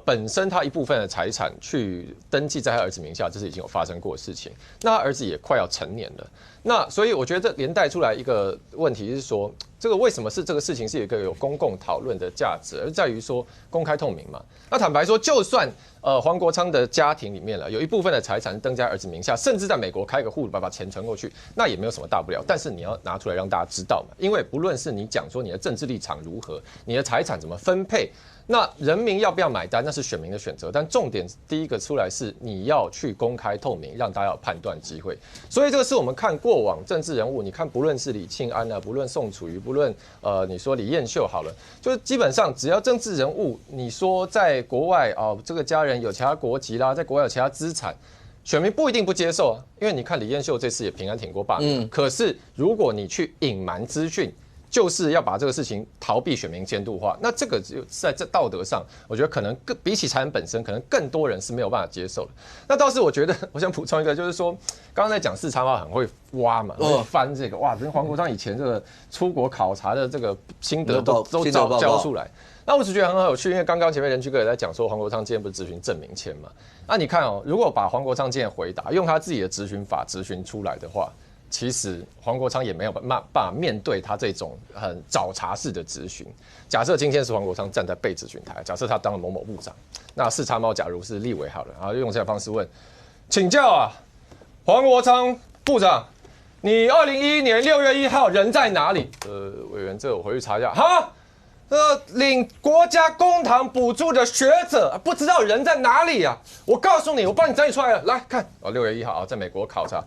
本身他一部分的财产去登记在他儿子名下，这是已经有发生过的事情。那他儿子也快要成年了，那所以我觉得这连带出来一个问题是说，这个为什么是这个事情是一个有公共讨论的价值，而在于说公开透明嘛。那坦白说，就算黄国昌的家庭里面有一部分的财产登在儿子名下，甚至在美国开个户把钱存过去，那也没有什么大不了。但是你要拿出来让大家知道嘛，因为不论是你讲说你的政治立场如何，你的财产怎么分配。那人民要不要买单，那是选民的选择。但重点第一个出来是你要去公开透明，让大家有判断机会。所以这个是我们看过往政治人物，你看不论是李庆安啊，不论宋楚瑜，不论你说李彦秀好了，就是基本上只要政治人物，你说在国外这个家人有其他国籍啦，在国外有其他资产。选民不一定不接受啊，因为你看李彦秀这次也平安挺过罢免。可是如果你去隐瞒资讯，就是要把这个事情逃避选民监督化，那这个在这道德上，我觉得可能比起财产本身，可能更多人是没有办法接受的。那倒是我觉得，我想补充一个，就是说，刚刚在讲4叉猫很会挖嘛，会翻这个，哇，跟黄国昌以前这个出国考察的这个心得都交出来。那我只觉得很有趣，因为刚刚前面人居哥也在讲说，黄国昌今天不是质询郑明谦嘛？那你看如果把黄国昌今天回答用他自己的质询法质询出来的话，其实黄国昌也没有办法面对他这种很找茬式的质询。假设今天是黄国昌站在被质询台，假设他当了某某部长，那4叉猫假如是立委好了，然后用这样的方式问，请教啊，黄国昌部长，你2011年6月1号人在哪里？委员，这个我回去查一下。哈，领国家公帑补助的学者不知道人在哪里啊？我告诉你，我帮你整理出来了，来看，6月1号在美国考察。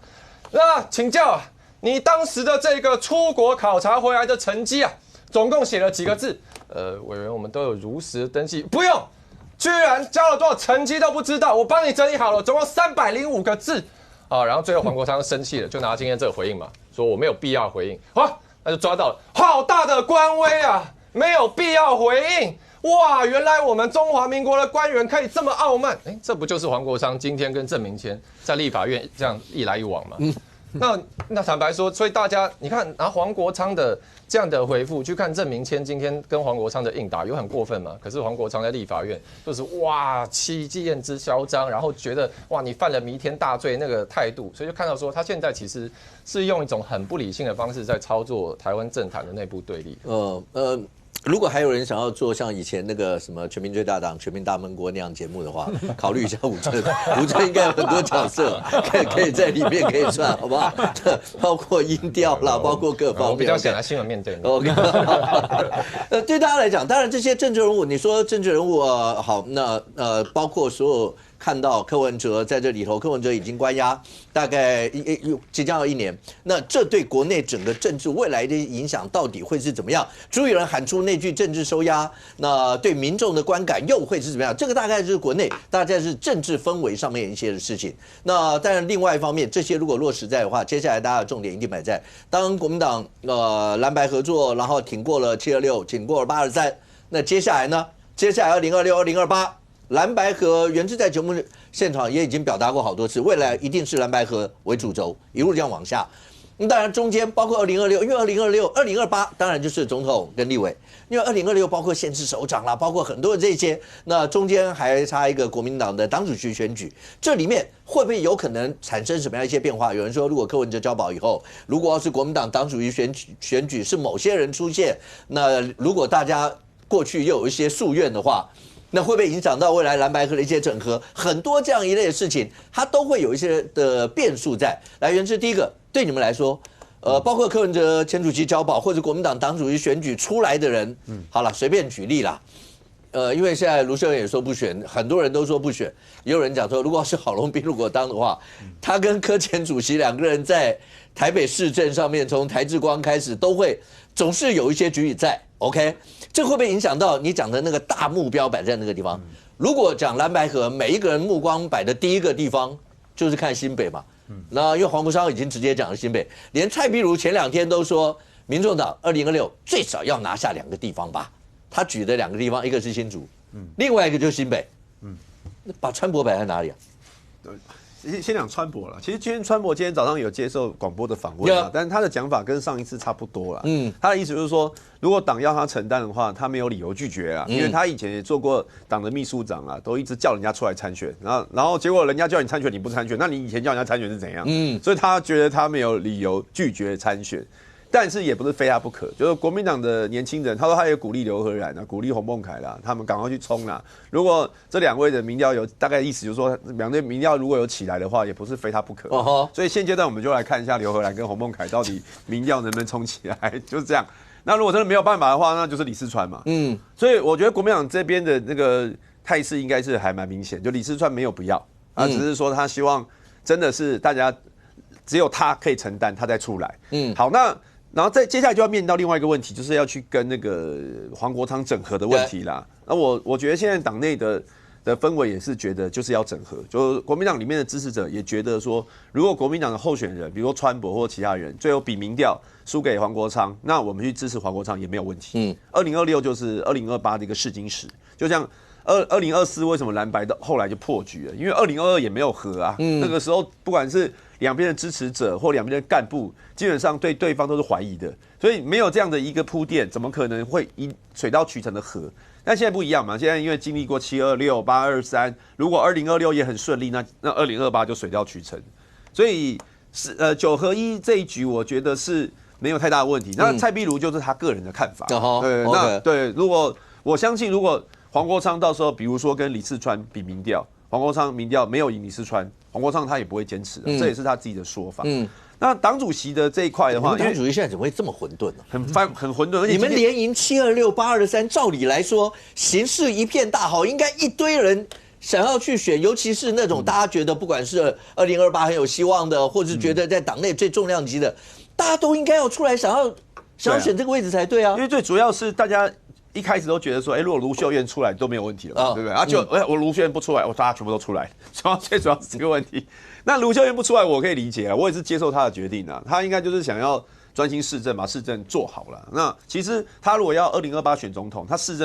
那请教你当时的这个出国考察回来的成绩啊，总共写了几个字？委员，我们都有如实登记，不用，居然交了多少成绩都不知道，我帮你整理好了，总共305个字啊。然后最后黄国昌生气了，就拿今天这个回应嘛，说我没有必要回应，好，那就抓到了，好大的官威啊，没有必要回应。哇，原来我们中华民国的官员可以这么傲慢，这不就是黄国昌今天跟郑明谦在立法院这样一来一往吗？那坦白说，所以大家你看拿黄国昌的这样的回复去看郑明谦今天跟黄国昌的应答，有很过分吗？可是黄国昌在立法院就是哇气焰之嚣张，然后觉得哇你犯了弥天大罪那个态度，所以就看到说他现在其实是用一种很不理性的方式在操作台湾政坛的内部对立。如果还有人想要做像以前那个什么全民最大党、全民大闷锅那样节目的话，考虑一下吴峥，吴峥应该有很多角色可以在里面可以算，好不好？包括音调啦，包括各方面。我比较想来新闻面对你。OK， 对大家来讲，当然这些政治人物，你说政治人物好，那包括所有。看到柯文哲在这里头，柯文哲已经关押大概即将要1年，那这对国内整个政治未来的影响到底会是怎么样？朱有人喊出那句政治收押，那对民众的观感又会是怎么样？这个大概就是国内大概是政治氛围上面一些的事情。那当然，另外一方面，这些如果落实在的话，接下来大家的重点一定摆在当国民党蓝白合作，然后挺过了726，挺过了823，那接下来呢？接下来2026、2028。蓝白合原之在节目现场也已经表达过好多次，未来一定是蓝白合为主轴，一路这样往下。那当然中间包括2026，因为2028当然就是总统跟立委，因为2026包括县市首长啦，包括很多的这些，那中间还差一个国民党的党主席选举，这里面会不会有可能产生什么样一些变化？有人说，如果柯文哲交保以后，如果要是国民党党主席选举是某些人出现，那如果大家过去又有一些夙愿的话。那会不会影响到未来蓝白合的一些整合？很多这样一类的事情，它都会有一些的变数在。来源是第一个，对你们来说，包括柯文哲前主席交保，或者国民党党主席选举出来的人，好了，随便举例啦。因为现在卢秀燕也说不选，很多人都说不选，也有人讲说，如果是郝龙斌如果当的话，他跟柯前主席2个人在台北市政上面，从台志光开始，都会总是有一些局势在。OK， 这会不会影响到你讲的那个大目标摆在那个地方？如果讲蓝白合，每一个人目光摆的第一个地方就是看新北嘛。那因为黄国昌已经直接讲了新北，连蔡壁如前2天都说，民众党2026最少要拿下2个地方吧。他举的2个地方，一个是新竹，另外一个就是新北。那把川博摆在哪里啊？先讲川博了，其实川博今天早上有接受广播的访问啊，但是他的讲法跟上一次差不多了。他的意思就是说，如果党要他承担的话，他没有理由拒绝啊，因为他以前也做过党的秘书长啊，都一直叫人家出来参选，然后结果人家叫你参选你不参选，那你以前叫人家参选是怎样？所以他觉得他没有理由拒绝参选。但是也不是非他不可，就是国民党的年轻人，他说他也鼓励刘和然啊，鼓励洪孟凯啦，他们赶快去冲啦。如果这2位的民调有大概意思，就是说2队民调如果有起来的话，也不是非他不可。所以现阶段我们就来看一下刘和然跟洪孟凯到底民调能不能冲起来，就是这样。那如果真的没有办法的话，那就是李四川嘛。所以我觉得国民党这边的那个态势应该是还蛮明显，就李四川没有不要，只是说他希望真的是大家只有他可以承担，他再出来。好，那。然后再接下来就要面临到另外一个问题，就是要去跟那个黄国昌整合的问题啦。那我觉得现在党内的氛围也是觉得就是要整合，就国民党里面的支持者也觉得说，如果国民党的候选人，比如说川博或其他人，最后比民调输给黄国昌，那我们去支持黄国昌也没有问题。2026就是2028的一个试金石，就像2024为什么蓝白到后来就破局了？因为2022也没有和啊，那个时候不管是两边的支持者或两边的干部，基本上对对方都是怀疑的，所以没有这样的一个铺垫，怎么可能会水到渠成的和？但现在不一样嘛，现在因为经历过726、823，如果2026也很顺利，那2028就水到渠成。所以9合1这一局，我觉得是没有太大的问题。那蔡壁如就是他个人的看法，对，那对，如果我相信，如果黄国昌到时候比如说跟李四川比民调，黄国昌民调没有赢李四川，黄国昌他也不会坚持的，这也是他自己的说法。那党主席的这一块的话，党主席现在怎么会这么混沌呢？很混沌，而且你们连赢726、823，照理来说形势一片大好，应该一堆人想要去选，尤其是那种大家觉得不管是2028很有希望的，或是觉得在党内最重量级的，大家都应该要出来想要选这个位置才对啊。因为最主要是大家一开始都觉得说，如果卢秀燕出来都没有问题了，对不对？我卢秀燕不出来，大家全部都出来，最主要是这个问题。那卢秀燕不出来，我可以理解啊，我也是接受他的决定啊，他应该就是想要专心市政，把市政做好了。那其实他如果要2028选总统，他市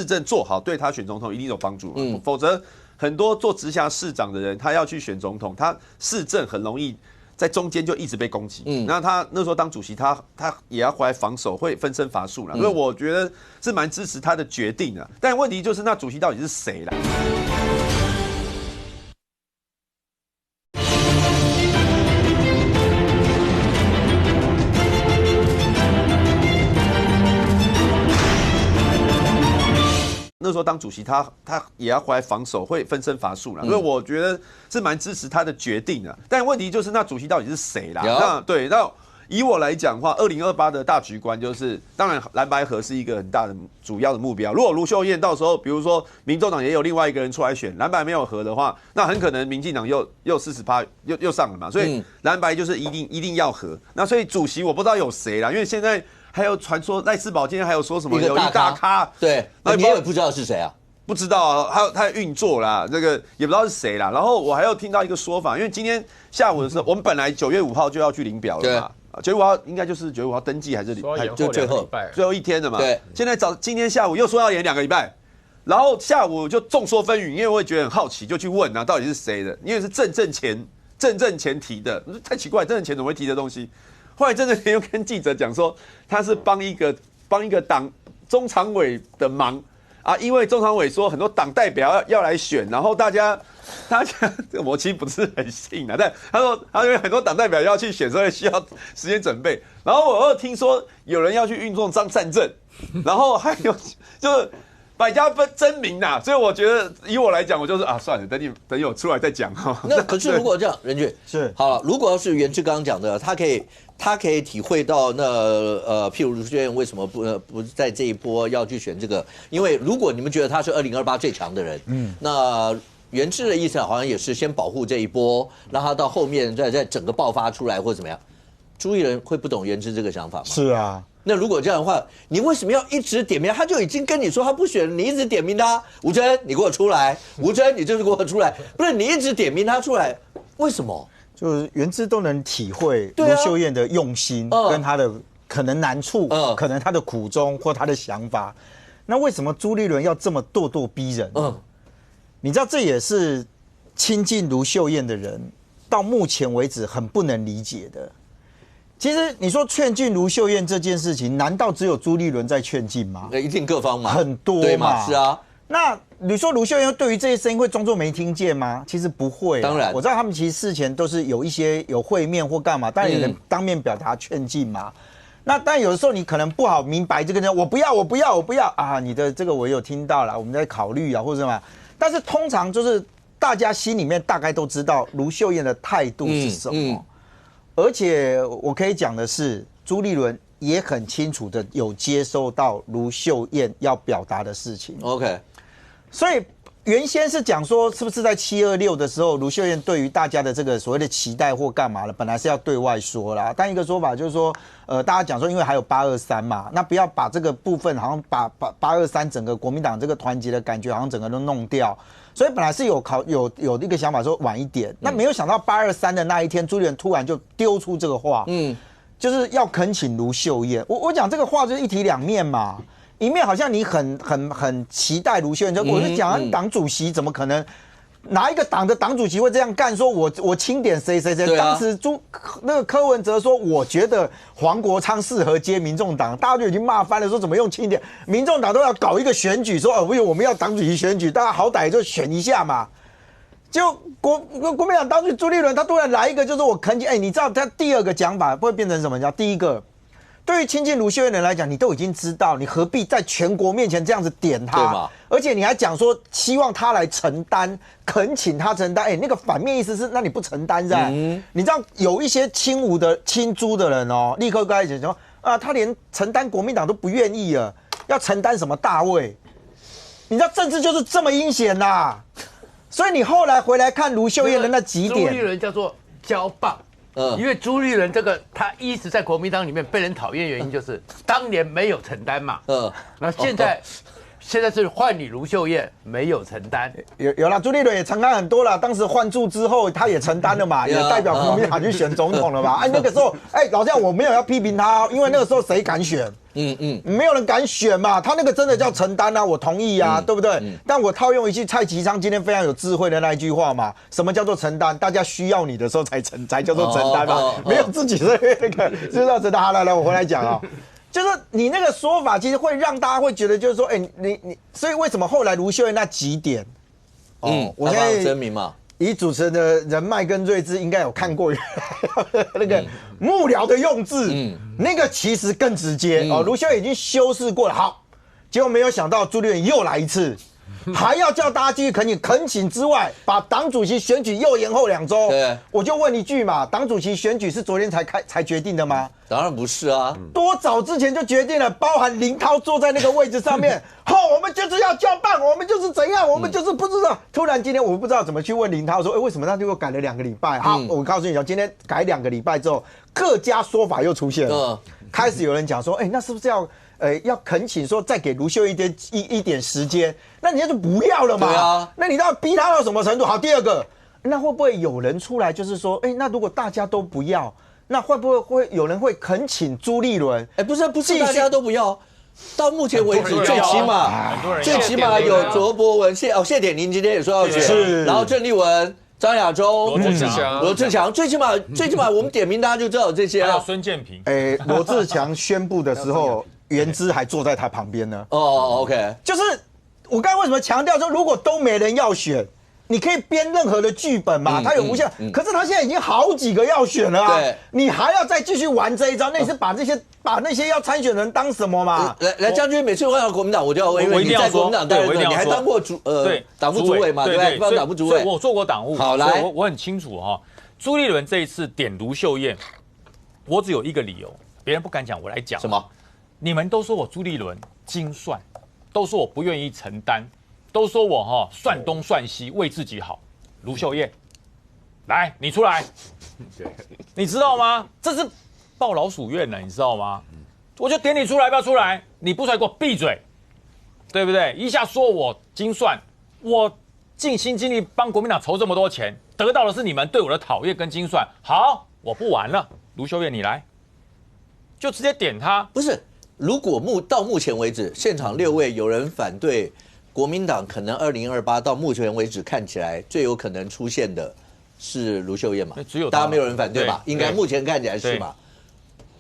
政做好，对他选总统一定有帮助否则很多做直辖市长的人，他要去选总统，他市政很容易在中间就一直被攻击。那他那时候当主席，他也要回来防守，会分身乏术了。所以我觉得是蛮支持他的决定的。但问题就是，那主席到底是谁啦？那时候当主席，他也要回来防守，会分身乏术了。所以我觉得是蛮支持他的决定的。但问题就是，那主席到底是谁啦？那以我来讲的话，2028的大局观就是，当然蓝白合是一个很大的主要的目标。如果卢秀燕到时候，比如说民众党也有另外一个人出来选，蓝白没有合的话，那很可能民进党又40%又上了嘛。所以蓝白就是一定要合。那所以主席我不知道有谁啦，因为现在。还有传说赖世宝今天还有说什么有一大咖，对，那你也不知道是谁啊？不知道啊，还有他的运作啦，这个也不知道是谁啦。然后我还有听到一个说法，因为今天下午的时候，我们本来9月5号就要去领表了嘛，9月5号应该就是9月5号登记还是就最后一天的嘛。对，现在今天下午又说要延2个礼拜，然后下午就众说纷纭，因为我也觉得很好奇，就去问啊，到底是谁的？因为是郑正前提的，太奇怪，郑正前怎么会提的东西？后来郑正前又跟记者讲说，他是帮一个党中常委的忙啊，因为中常委说很多党代表要来选，然后大家我其实不是很信啊，但他说因为很多党代表要去选，所以需要时间准备。然后我又听说有人要去运动张善政，然后还有就是百家争鸣呐，所以我觉得以我来讲，我就是算了，等我出来再讲哈。那可是如果这样，任俊是好了，如果要是元之刚刚讲的，他可以体会到譬如卢秀燕为什么不在这一波要去选这个？因为如果你们觉得他是2028最强的人，那元之的意思好像也是先保护这一波，让他到后面再整个爆发出来或怎么样。朱立伦会不懂元之这个想法吗？是啊。那如果这样的话，你为什么要一直点名？他就已经跟你说他不选，你一直点名他。吴峥，你给我出来！吴峥，你就是给我出来！不是你一直点名他出来，为什么？就是元之都能体会卢秀燕的用心，跟他的可能难处，可能他的苦衷或他的想法。那为什么朱立伦要这么咄咄逼人？你知道这也是亲近卢秀燕的人到目前为止很不能理解的。其实你说劝进卢秀燕这件事情，难道只有朱立伦在劝进吗？一定各方嘛，很多嘛，是啊。那你说卢秀燕对于这些声音会装作没听见吗？其实不会。当然，我知道他们其实事前都是有一些有会面或干嘛，当然有人当面表达劝进嘛。那但有的时候你可能不好明白这个人，我不要啊！你的这个我有听到了，我们在考虑啊或者什么。但是通常就是大家心里面大概都知道卢秀燕的态度是什么。而且我可以讲的是，朱立伦也很清楚的有接收到卢秀燕要表达的事情。OK， 所以原先是讲说，是不是在726的时候，卢秀燕对于大家的这个所谓的期待或干嘛了，本来是要对外说啦。但一个说法就是说，大家讲说，因为还有823嘛，那不要把这个部分好像把823整个国民党这个团结的感觉，好像整个都弄掉。所以本来是有一个想法说晚一点，那没有想到823的那一天，朱立伦突然就丢出这个话，就是要恳请卢秀燕。我讲这个话就是一体两面嘛，一面好像你很期待卢秀燕，我就讲党主席怎么可能哪一个党的党主席会这样干？说我钦点谁？当时那个柯文哲说，我觉得黄国昌适合接民众党，大家就已经骂翻了，说怎么用钦点？民众党都要搞一个选举，说我们要党主席选举，大家好歹就选一下嘛。就国民党当局朱立伦他突然来一个，就是我恳请，你知道他第二个讲法会变成什么？叫第一个。对于亲近卢秀燕的人来讲，你都已经知道，你何必在全国面前这样子点他？对嘛？而且你还讲说希望他来承担，恳请他承担。那个反面意思是，那你不承担是吧？你知道有一些亲吴的亲朱的人立刻跟他讲说他连承担国民党都不愿意了，要承担什么大位？你知道政治就是这么阴险呐！所以你后来回来看卢秀燕的那几点，朱立伦叫做交棒。因为朱立伦这个他一直在国民党里面被人讨厌，原因就是当年没有承担嘛。那现在是换你卢秀燕没有承担，有啦，朱立伦也承担很多啦。当时换柱之后，他也承担了嘛，也代表国民党去选总统了嘛。那个时候，老实讲，我没有要批评他，因为那个时候谁敢选？没有人敢选嘛。他那个真的叫承担啊，我同意啊，对不对？但我套用一句蔡其昌今天非常有智慧的那一句话嘛，什么叫做承担？大家需要你的时候才叫做承担嘛，没有自己的那个就叫承担。好，来，我回来讲啊。就是你那个说法，其实会让大家会觉得，就是说，你，所以为什么后来卢秀燕那几点，我现在声明嘛，以主持人的人脉跟睿智，应该有看过那个幕僚的用字，那个其实更直接卢秀燕已经修饰过了，好，结果没有想到朱立伦又来一次。还要叫大家继续恳请之外，把党主席选举又延后2周。对，我就问一句嘛，党主席选举是昨天才决定的吗？当然不是啊，多早之前就决定了，包含林涛坐在那个位置上面，我们就是要交办，我们就是怎样，我们就是不知道。突然今天我不知道怎么去问林涛说，为什么他又改了2个礼拜？好，我告诉你，今天改2个礼拜之后，各家说法又出现了，开始有人讲说，那是不是要恳请说再给卢秀燕一点时间，那人家就不要了嘛。对啊，那你要逼他到什么程度？好，第二个，那会不会有人出来就是说，那如果大家都不要，那会不会有人会恳请朱立伦？不是大家都不要，到目前为止最起码有卓博文、谢点林今天也说要选，然后郑丽文、张亚洲、罗志强，最起码我们点名大家就知道有这些啊。还有孙建平，罗志强宣布的时候。原之还坐在他旁边呢。OK， 就是我刚才为什么强调说，如果都没人要选，你可以编任何的剧本嘛，他有无限。可是他现在已经好几个要选了啊，你还要再继续玩这一招，那你是把那些要参选人当什么嘛？来，将军每次问到国民党，我就要问，因为你在国民党担任，你还当过党部主委嘛，对不对？当党部主委，我做过党务，好来，我很清楚哈。朱立伦这一次点卢秀燕，我只有一个理由，别人不敢讲，我来讲。什么？你们都说我朱立伦精算，都说我不愿意承担，都说我算东算西为自己好。卢秀燕，来，你出来，你知道吗？这是抱老鼠院了，你知道吗？我就点你出来，不要出来，你不出来给我闭嘴，对不对？一下说我精算，我尽心尽力帮国民党筹这么多钱，得到的是你们对我的讨厌跟精算。好，我不玩了，卢秀燕你来，就直接点他，不是。如果到目前为止，现场6位有人反对国民党，可能2028到目前为止看起来最有可能出现的是卢秀燕嘛？只有大家没有人反对吧？应该目前看起来是嘛？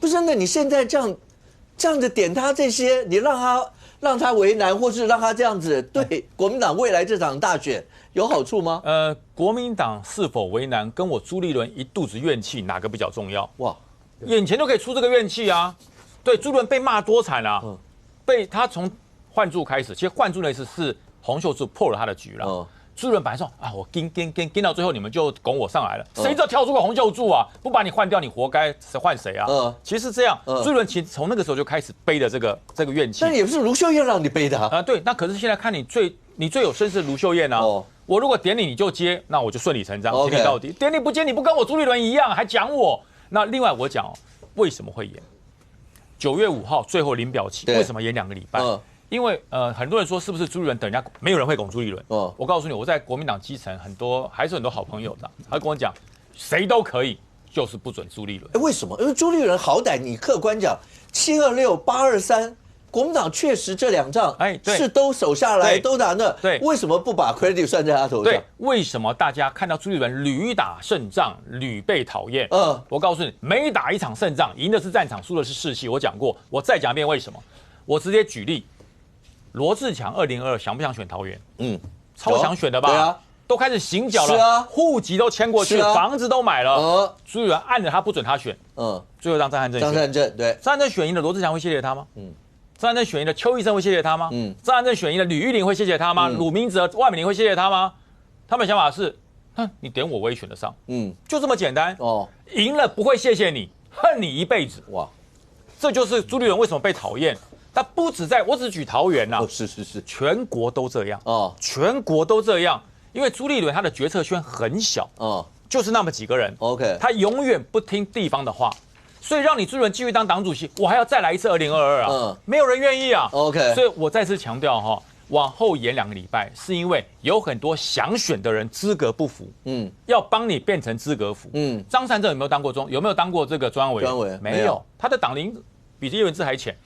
不是，那你现在这样子点他这些，你让他为难，或是让他这样子，对国民党未来这场大选有好处吗？国民党是否为难，跟我朱立伦一肚子怨气哪个比较重要？哇，眼前都可以出这个怨气啊！对，朱立伦被骂多惨啊！被他从换柱开始，其实换柱那次是洪秀柱破了他的局了。朱立伦本来说我跟到最后你们就拱我上来了，谁知道跳出个洪秀柱啊？不把你换掉，你活该，谁换谁啊？其实是这样，朱立伦其实从那个时候就开始背的这个怨气。但也不是卢秀燕让你背的啊。对，那可是现在看你最有声势卢秀燕啊。我如果点你就接，那我就顺理成章接你到底。点你不接，你不跟我朱立伦一样，还讲我。那另外我讲为什么会演？9月5号最后领表期，为什么演2个礼拜？因为很多人说是不是朱立伦等人家，没有人会拱朱立伦。我告诉你，我在国民党基层还是很多好朋友的，他跟我讲，谁都可以，就是不准朱立伦。为什么？因为朱立伦好歹你客观讲，726、823，国民党确实这2仗是都守下来，都打那。对，为什么不把 credit 算在他头上？对，为什么大家看到朱立伦屡打胜仗，屡被讨厌？我告诉你，每打一场胜仗，赢的是战场，输的是士气。我讲过，我再讲一遍为什么。我直接举例，罗志强2022想不想选桃园？超想选的吧？对啊，都开始行脚了，户籍都迁过去，房子都买了。朱立伦按着他不准他选，最后让张汉正选。张汉正选赢了，罗志强会谢谢他吗？张汉正选赢了，邱医生会谢谢他吗？张汉正选赢了，吕玉玲会谢谢他吗？鲁明哲、万美玲会谢谢他吗？他们的想法是，你点我也选得上，就这么简单。赢了不会谢谢你，恨你一辈子。哇，这就是朱立伦为什么被讨厌。他不止我只举桃园呐，是，全国都这样全国都这样，因为朱立伦他的决策圈很小就是那么几个人，OK， 他永远不听地方的话，所以让你朱立伦继续当党主席，我还要再来一次2022啊，没有人愿意啊，OK， 所以我再次强调往后延2个礼拜，是因为有很多想选的人资格不符，要帮你变成资格符。张善政有没有当过这个中央委员？没有，他的党龄比叶元之还浅。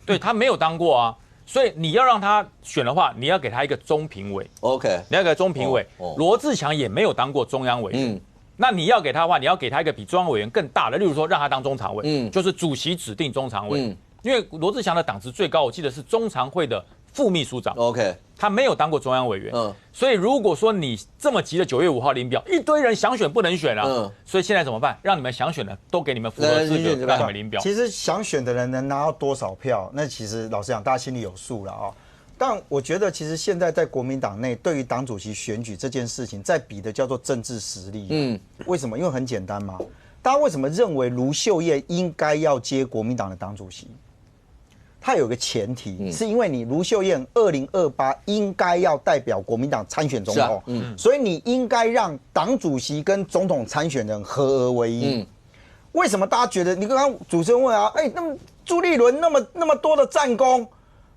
对他没有当过啊。所以你要让他选的话，你要给他一个中评委 ，OK， 你要给他中评委。罗志祥也没有当过中央委员，那你要给他的话，你要给他一个比中央委员更大的，例如说让他当中常委，就是主席指定中常委。因为罗志祥的党职最高，我记得是中常会的副秘书长 ，OK， 他没有当过中央委员，所以如果说你这么急的9月5号领表，一堆人想选不能选啊，所以现在怎么办？让你们想选的都给你们符合资格，让你们领表。其实想选的人能拿到多少票，那其实老实讲，大家心里有数了啊。但我觉得，其实现在在国民党内，对于党主席选举这件事情，在比的叫做政治实力。为什么？因为很简单嘛。大家为什么认为卢秀燕应该要接国民党的党主席？它有个前提，是因为你卢秀燕2028应该要代表国民党参选总统，所以你应该让党主席跟总统参选人合而为一。为什么大家觉得？你刚刚主持人问啊，那么朱立伦那么多的战功，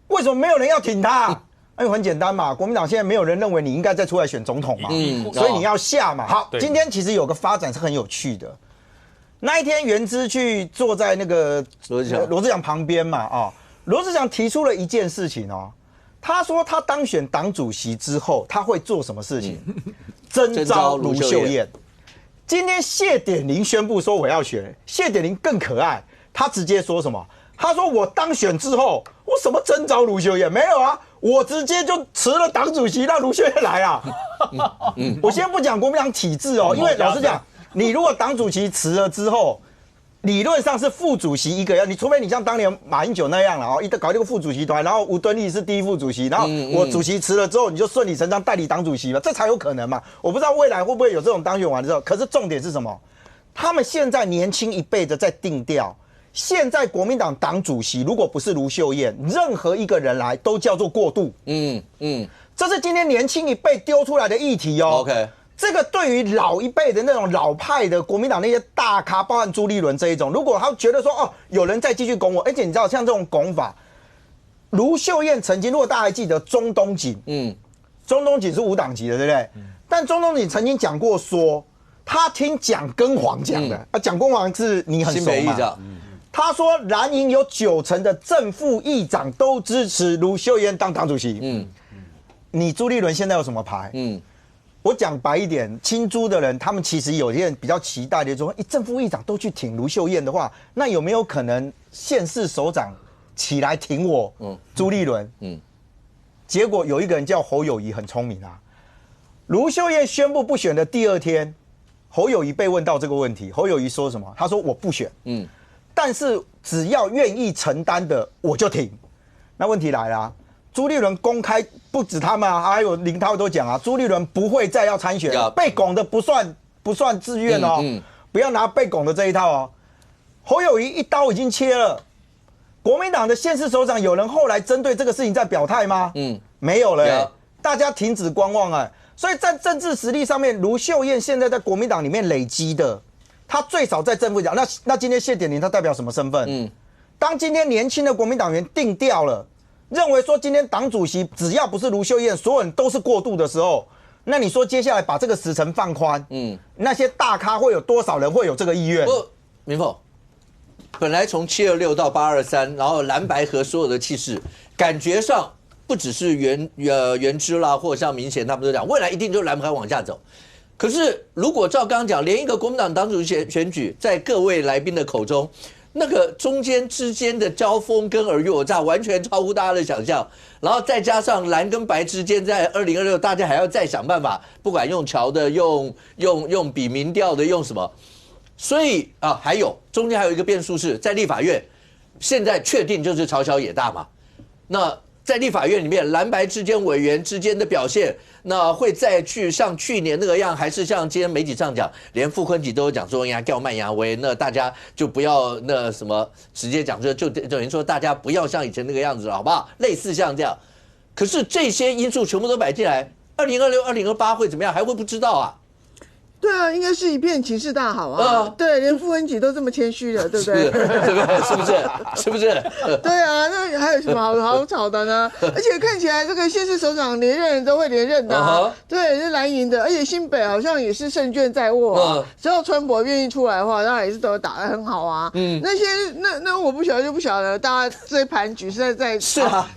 为什么没有人要挺他？因为很简单嘛，国民党现在没有人认为你应该再出来选总统嘛，所以你要下嘛。好，今天其实有个发展是很有趣的。那一天，元之去坐在那个罗志祥旁边嘛，罗志祥提出了一件事情哦，他说他当选党主席之后，他会做什么事情？征召卢秀燕。今天谢点玲宣布说我要选，谢点玲更可爱，他直接说什么？他说我当选之后，我什么征召卢秀燕没有啊？我直接就辞了党主席，让卢秀燕来啊。我先不讲国民党体制哦，因为老实讲，你如果党主席辞了之后，理论上是副主席一个要，你除非你像当年马英九那样了哦，搞这个副主席团，然后吴敦义是第一副主席，然后我主席辞了之后，你就顺理成章代理党主席嘛，这才有可能嘛。我不知道未来会不会有这种当选完之后，可是重点是什么？他们现在年轻一辈的在定调，现在国民党党主席如果不是卢秀燕，任何一个人来都叫做过渡。这是今天年轻一辈丢出来的议题哦。OK。这个对于老一辈的那种老派的国民党那些大咖，包含朱立伦这一种，如果他觉得说有人再继续拱我，而且你知道像这种拱法，卢秀燕曾经，如果大家还记得钟东锦，钟东锦是无党籍的，对不对？但钟东锦曾经讲过说，他听蒋根煌讲的，蒋根煌是你很熟嘛？他说蓝营有90%的正副议长都支持卢秀燕当党主席。你朱立伦现在有什么牌？我讲白一点，亲朱的人，他们其实有些人比较期待的，说，正副议长都去挺卢秀燕的话，那有没有可能县市首长起来挺我？朱立伦？结果有一个人叫侯友宜，很聪明啊。卢秀燕宣布不选的第2天，侯友宜被问到这个问题，侯友宜说什么？他说我不选，但是只要愿意承担的，我就挺。那问题来了。朱立伦公开不止他们还有林涛都讲啊，朱立伦不会再要参选，被拱的不算自愿哦，不要拿被拱的这一套哦。侯友宜一刀已经切了，国民党的县市首长有人后来针对这个事情在表态吗？没有了，大家停止观望啊。所以在政治实力上面，卢秀燕现在在国民党里面累积的，她最少在正副讲。那今天谢点玲她代表什么身份？当今天年轻的国民党员定调了。认为说今天党主席只要不是卢秀燕，所有人都是过渡的时候，那你说接下来把这个时程放宽，那些大咖会有多少人会有这个意愿？明凤，本来从726到823，然后蓝白合所有的气势，感觉上不只是原之啦，或者像明贤他们都讲，未来一定就蓝白往下走。可是如果照刚刚讲，连一个国民党党主席选举，在各位来宾的口中。那个中间之间的交锋跟尔虞我诈，完全超乎大家的想象。然后再加上蓝跟白之间，在2026，大家还要再想办法，不管用桥的、用比民调的、用什么。所以还有中间还有一个变数是在立法院，现在确定就是朝小野大嘛。那在立法院里面，蓝白之间委员之间的表现，那会再去像去年那个样，还是像今天媒体上讲，连傅昆萁都有讲说呀，叫慢牙威，那大家就不要那什么，直接讲就等于说大家不要像以前那个样子了，好不好？类似像这样，可是这些因素全部都摆进来，2026、2028会怎么样，还会不知道啊？对啊，应该是一片情势大好啊。对，连傅文琪都这么谦虚了，对不对？是不是？是不是？对啊，那还有什么好吵的呢？而且看起来这个县市首长连任都会连任的，对，是蓝营的，而且新北好像也是胜券在握啊。只要川博愿意出来的话，当然也是都打得很好啊。那我不晓得就不晓得，大家这盘局是在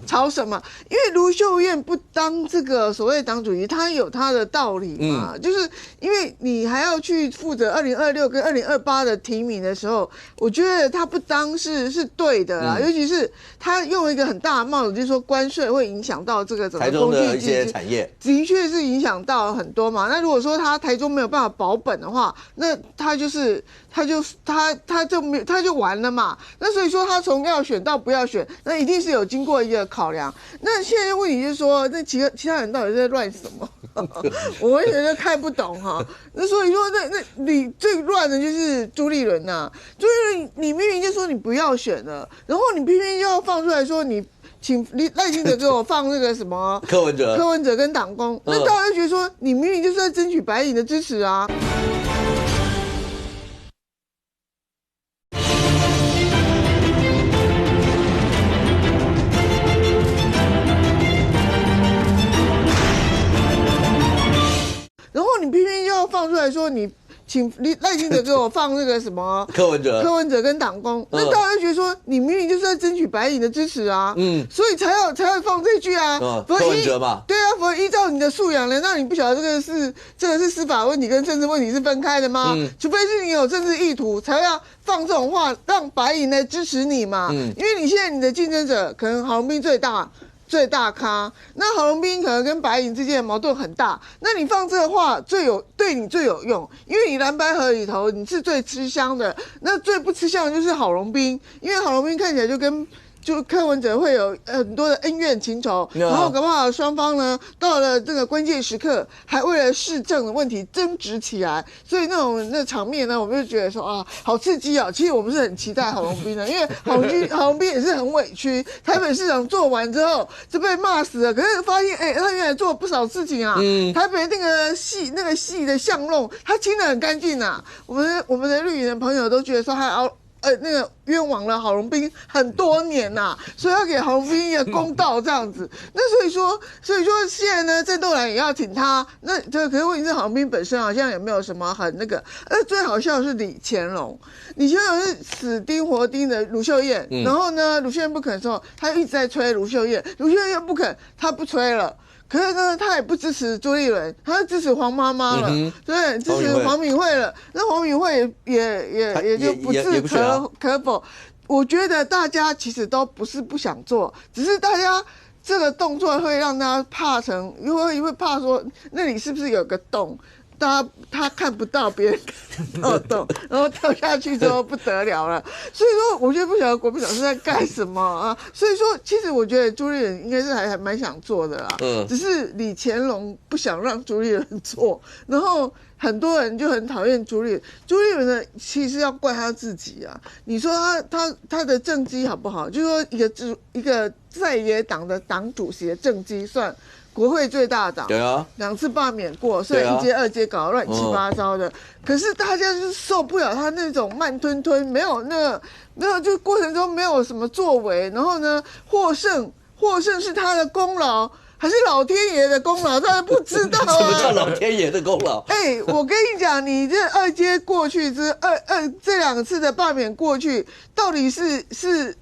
吵什么？因为卢秀燕不当这个所谓党主席，她有她的道理嘛，就是因为你还要去负责2026跟2028的提名的时候，我觉得他不当是对的啦，尤其是他用一个很大的帽子，就是说关税会影响到这个整个工具台中的一些产业，的确是影响到很多嘛。那如果说他台中没有办法保本的话，那他就完了嘛。那所以说他从要选到不要选，那一定是有经过一个考量。那现在问题就是说，那其他人到底在乱什么？我完全就看不懂哈。那所以说，那你最乱的就是朱立伦呐。朱立伦，你明明就说你不要选了，然后你偏偏就要放出来说你请赖清德给我放那个什么柯文哲跟党工，那大家就觉得说你明明就是在争取白营的支持啊。然后你偏偏就要放出来说你请赖清德给我放那个什么柯文哲跟党工，那大家就觉得说你明明就是在争取白营的支持啊，所以才会放这句啊，柯文哲嘛，对啊，否则依照你的素养，难道你不晓得这个是司法问题跟政治问题是分开的吗？除非是你有政治意图，才要放这种话让白营来支持你嘛，因为你现在你的竞争者可能郝龙斌最大咖，那郝龙斌可能跟白营之间的矛盾很大，那你放这个话对你最有用，因为你蓝白合里头你是最吃香的，那最不吃香的就是郝龙斌，因为郝龙斌看起来就柯文哲会有很多的恩怨情仇，然后搞不好双方呢到了这个关键时刻，还为了市政的问题争执起来，所以那场面呢，我们就觉得说啊，好刺激啊！其实我们是很期待郝龙斌的，因为郝龙斌也是很委屈，台北市长做完之后就被骂死了，可是发现他原来做了不少事情啊，台北那个戏的巷弄，他清得很干净啊，我们的绿营的朋友都觉得说他那个冤枉了郝龙斌很多年呐，所以要给郝龙斌一个公道这样子。那所以说现在呢，郑斗南也要挺他。那可是问题是郝龙斌本身好像也没有什么很那个。最好笑的是李乾隆是死盯活盯的卢秀燕，然后呢，卢秀燕不肯的时候，他一直在催卢秀燕，卢秀燕不肯，他不催了。可是呢，他也不支持朱立伦，他支持黄妈妈了，对，支持黄敏惠了。那黄敏惠也就不置可否。我觉得大家其实都不是不想做，只是大家这个动作会让大家怕成，会怕说那里是不是有个洞。他看不到别人看到洞，然后掉下去之后不得了了。所以说，我觉得不晓得国民党是在干什么啊。所以说，其实我觉得朱立伦应该是还蛮想做的啦。只是李乾隆不想让朱立伦做，然后很多人就很讨厌朱立伦。朱立伦呢，其实要怪他自己啊。你说他的政绩好不好？就是说一个在野党的党主席的政绩算。国会最大党，对啊，2次罢免过，所以1阶2阶搞得乱七八糟的。可是大家就是受不了他那种慢吞吞，没有，就过程中没有什么作为。然后呢，获胜是他的功劳，还是老天爷的功劳？大家不知道啊。什么叫老天爷的功劳？我跟你讲，你这2阶过去这2次的罢免过去，到底是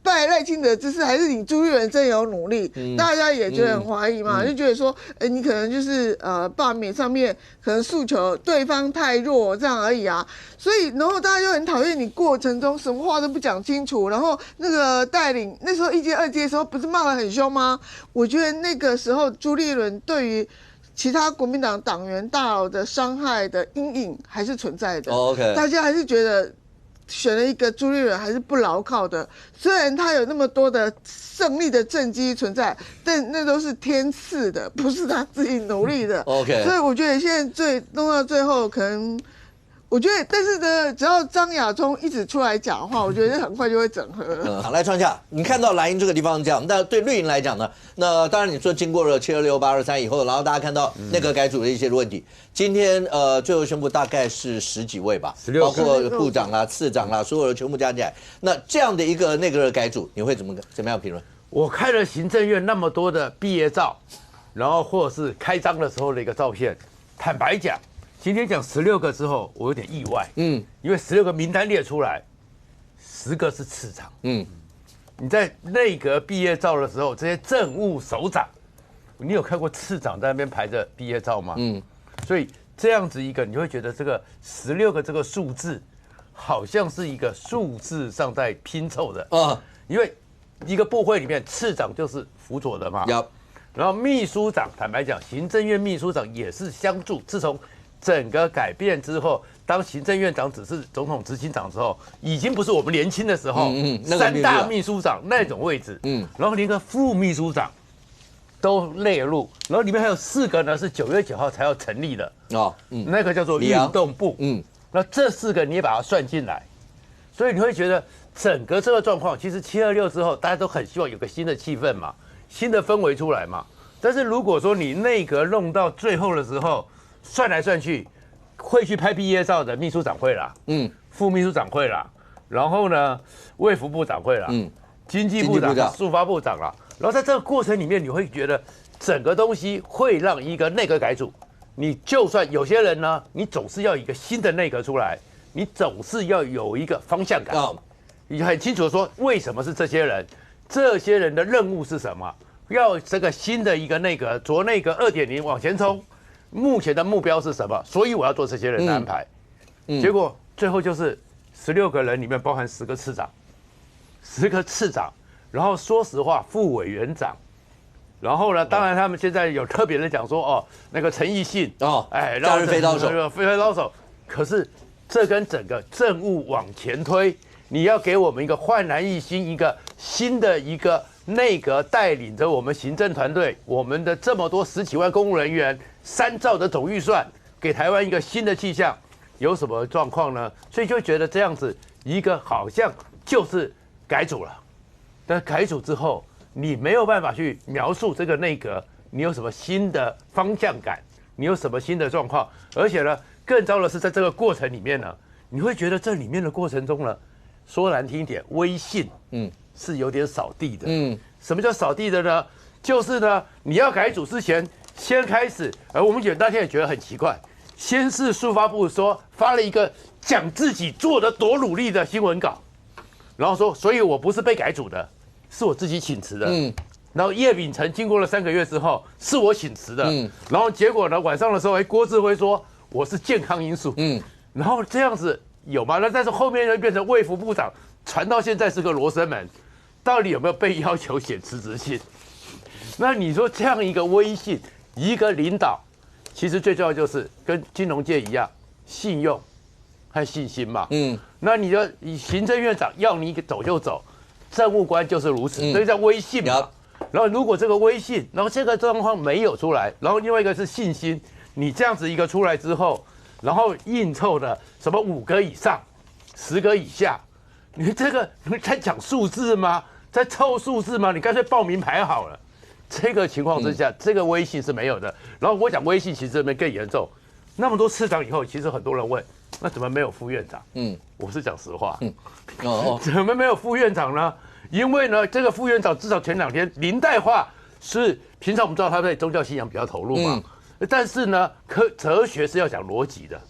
拜赖清德之事，还是你朱立伦真有努力？大家也觉得很怀疑嘛，就觉得说，你可能就是罢免上面可能诉求对方太弱这样而已啊。所以，然后大家就很讨厌你过程中什么话都不讲清楚，然后那个带领那时候1阶2阶的时候，不是骂得很凶吗？我觉得那个时候朱立伦对于其他国民党党员大佬的伤害的阴影还是存在的。大家还是觉得。选了一个朱立伦还是不牢靠的，虽然他有那么多的胜利的政绩存在，但那都是天赐的，不是他自己努力的。所以我觉得现在弄到最后，可能我觉得，但是呢，只要张亚中一直出来讲的话，我觉得很快就会整合了。好，来创下，你看到蓝营这个地方这样，那对绿营来讲呢？那当然你说经过了726、823以后，然后大家看到内阁改组的一些问题，今天最后宣布大概是10几位吧，包括部长啦、次长啦，所有的全部加起来，那这样的一个内阁的改组，你会怎么样评论？我看了行政院那么多的毕业照，然后或者是开张的时候的一个照片，坦白讲。今天讲16个之后，我有点意外，因为16个名单列出来，10个是次长，你在内阁毕业照的时候，这些政务首长，你有看过次长在那边排着毕业照吗？所以这样子一个，你会觉得这个16个这个数字，好像是一个数字上在拼凑的因为一个部会里面，次长就是辅佐的嘛，然后秘书长，坦白讲，行政院秘书长也是相助，自从整个改变之后，当行政院长只是总统执行长之后，已经不是我们年轻的时候3大秘书长那种位置，然后连个副秘书长都列入，然后里面还有4个呢是9月9号才要成立的那个叫做运动部，那这4个你也把它算进来，所以你会觉得整个这个状况，其实726之后大家都很希望有个新的气氛嘛，新的氛围出来嘛，但是如果说你内阁弄到最后的时候，算来算去，会去拍毕业照的秘书长会啦，副秘书长会啦，然后呢，卫福部长会啦，经济部长、抒发部长啦，然后在这个过程里面，你会觉得整个东西会让一个内阁改组，你就算有些人呢，你总是要一个新的内阁出来，你总是要有一个方向感，你很清楚的说为什么是这些人，这些人的任务是什么，要这个新的一个内阁，着内阁2.0往前冲。目前的目标是什么？所以我要做这些人的安排。结果最后就是16个人里面包含10个次长，10个次长，然后说实话，副委员长，然后呢，当然他们现在有特别的讲说，那个陈奕迅假日飞刀手，飞刀手。可是这跟整个政务往前推，你要给我们一个焕然一新，一个新的一个内阁带领着我们行政团队，我们的这么多10几万公务人员。3兆的总预算给台湾一个新的气象，有什么状况呢？所以就觉得这样子一个好像就是改组了，但改组之后，你没有办法去描述这个内阁你有什么新的方向感，你有什么新的状况，而且呢，更糟的是在这个过程里面呢，你会觉得这里面的过程中呢，说难听一点，威信是有点扫地的。什么叫扫地的呢？就是呢，你要改组之前。先开始，而我们那天也觉得很奇怪，先是抒发部说发了一个讲自己做的多努力的新闻稿，然后说，所以我不是被改组的，是我自己请辞的。然后叶秉成经过了3个月之后，是我请辞的。然后结果呢，晚上的时候，郭志辉说我是健康因素。然后这样子有吗？那但是后面又变成卫福部长，传到现在是个罗生门，到底有没有被要求写辞职信？那你说这样一个威信？一个领导，其实最重要就是跟金融界一样，信用和信心嘛。那你的行政院长要你走就走，政务官就是如此，这叫威信嘛。然后如果这个威信，然后这个状况没有出来，然后另外一个是信心，你这样子一个出来之后，然后硬凑的什么5个以上，10个以下，你这个你在讲数字吗？在凑数字吗？你干脆报名牌好了。这个情况之下，这个威信是没有的。然后我讲威信，其实这边更严重。那么多次长以后，其实很多人问，那怎么没有副院长？我是讲实话。怎么没有副院长呢？因为呢，这个副院长至少前2天，林岱樺是平常我们知道他对宗教信仰比较投入嘛，但是呢，哲学是要讲逻辑的。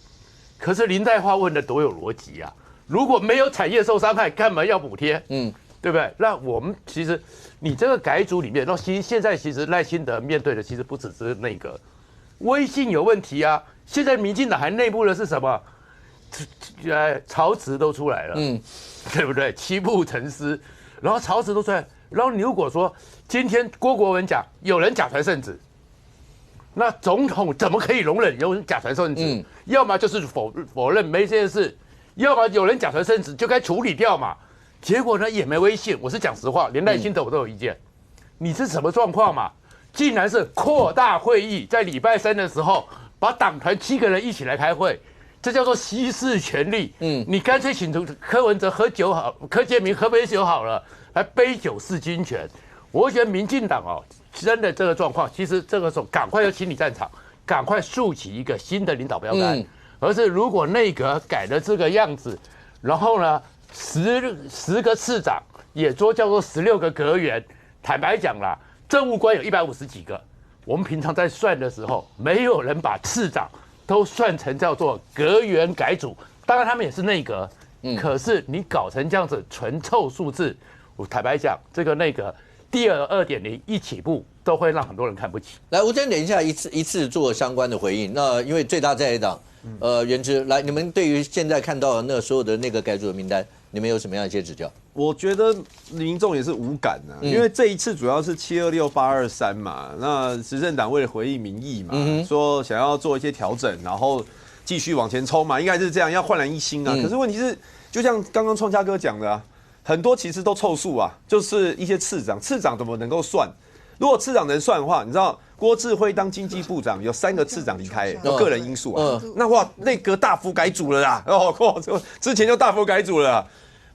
可是林岱樺问的多有逻辑啊！如果没有产业受伤害，干嘛要补贴？对不对？那我们其实你这个改组里面，那现在其实赖清德面对的其实不只是那个威信有问题啊。现在民进党还内部的是什么？曹植都出来了，对不对？七步成诗，然后曹植都出来，然后你如果说今天郭国文讲有人假传圣旨，那总统怎么可以容忍有人假传圣旨？要么就是否认没这件事，要么有人假传圣旨就该处理掉嘛。结果呢也没威信，我是讲实话，连赖清德我都有意见。你是什么状况嘛？竟然是扩大会议，在礼拜3的时候把党团7个人一起来开会，这叫做稀释权利。你干脆请柯文哲喝酒好，柯建铭喝杯酒好了，来杯酒释军权。我觉得民进党真的这个状况，其实这个时候赶快要清理战场，赶快竖起一个新的领导标杆。而是如果内阁改了这个样子，然后呢，10个次长也做叫做16个阁员，坦白讲啦，政务官有150几个。我们平常在算的时候，没有人把次长都算成叫做阁员改组，当然他们也是内阁，可是你搞成这样子纯凑数字，我坦白讲，这个内阁第2.0一起步，都会让很多人看不起。来，我先等一下一次做相关的回应。那因为最大在野党，元之来，你们对于现在看到的那所有的那个改组的名单，你们有什么样的一些指教？我觉得民众也是无感啊，因为这一次主要是726、823嘛，那执政党为了回应民意嘛，说想要做一些调整，然后继续往前冲嘛，应该是这样，要焕然一新啊。可是问题是，就像刚刚创嘉哥讲的啊，很多其实都凑数啊，就是一些次长怎么能够算？如果次长能算的话，你知道郭智慧当经济部长有3个次长离开，有个人因素啊，那哇内阁大幅改组了啦，之前就大幅改组了啦。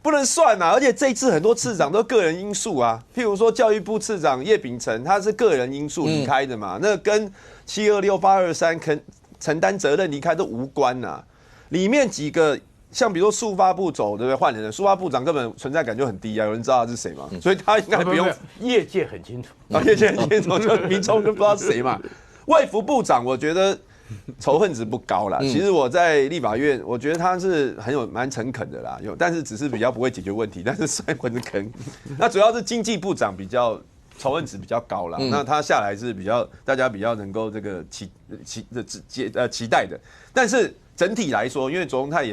不能算啊！而且这一次很多次长都个人因素啊，譬如说教育部次长叶秉成，他是个人因素离开的嘛，那跟726、823承担责任离开都无关啊。里面几个像比如说速发部走，对不对？换人了，速发部长根本存在感就很低啊，有人知道他是谁吗？所以他应该不用。业界很清楚啊，业界很清楚，就民众就不知道是谁嘛。卫福部长，我觉得仇恨值不高啦。其实我在立法院，我觉得他是蛮诚恳的啦，但是只是比较不会解决问题，但是摔混的坑。那主要是经济部长比较仇恨值比较高啦，那他下来是比较大家比较能够这个期待的。但是整体来说，因为卓荣泰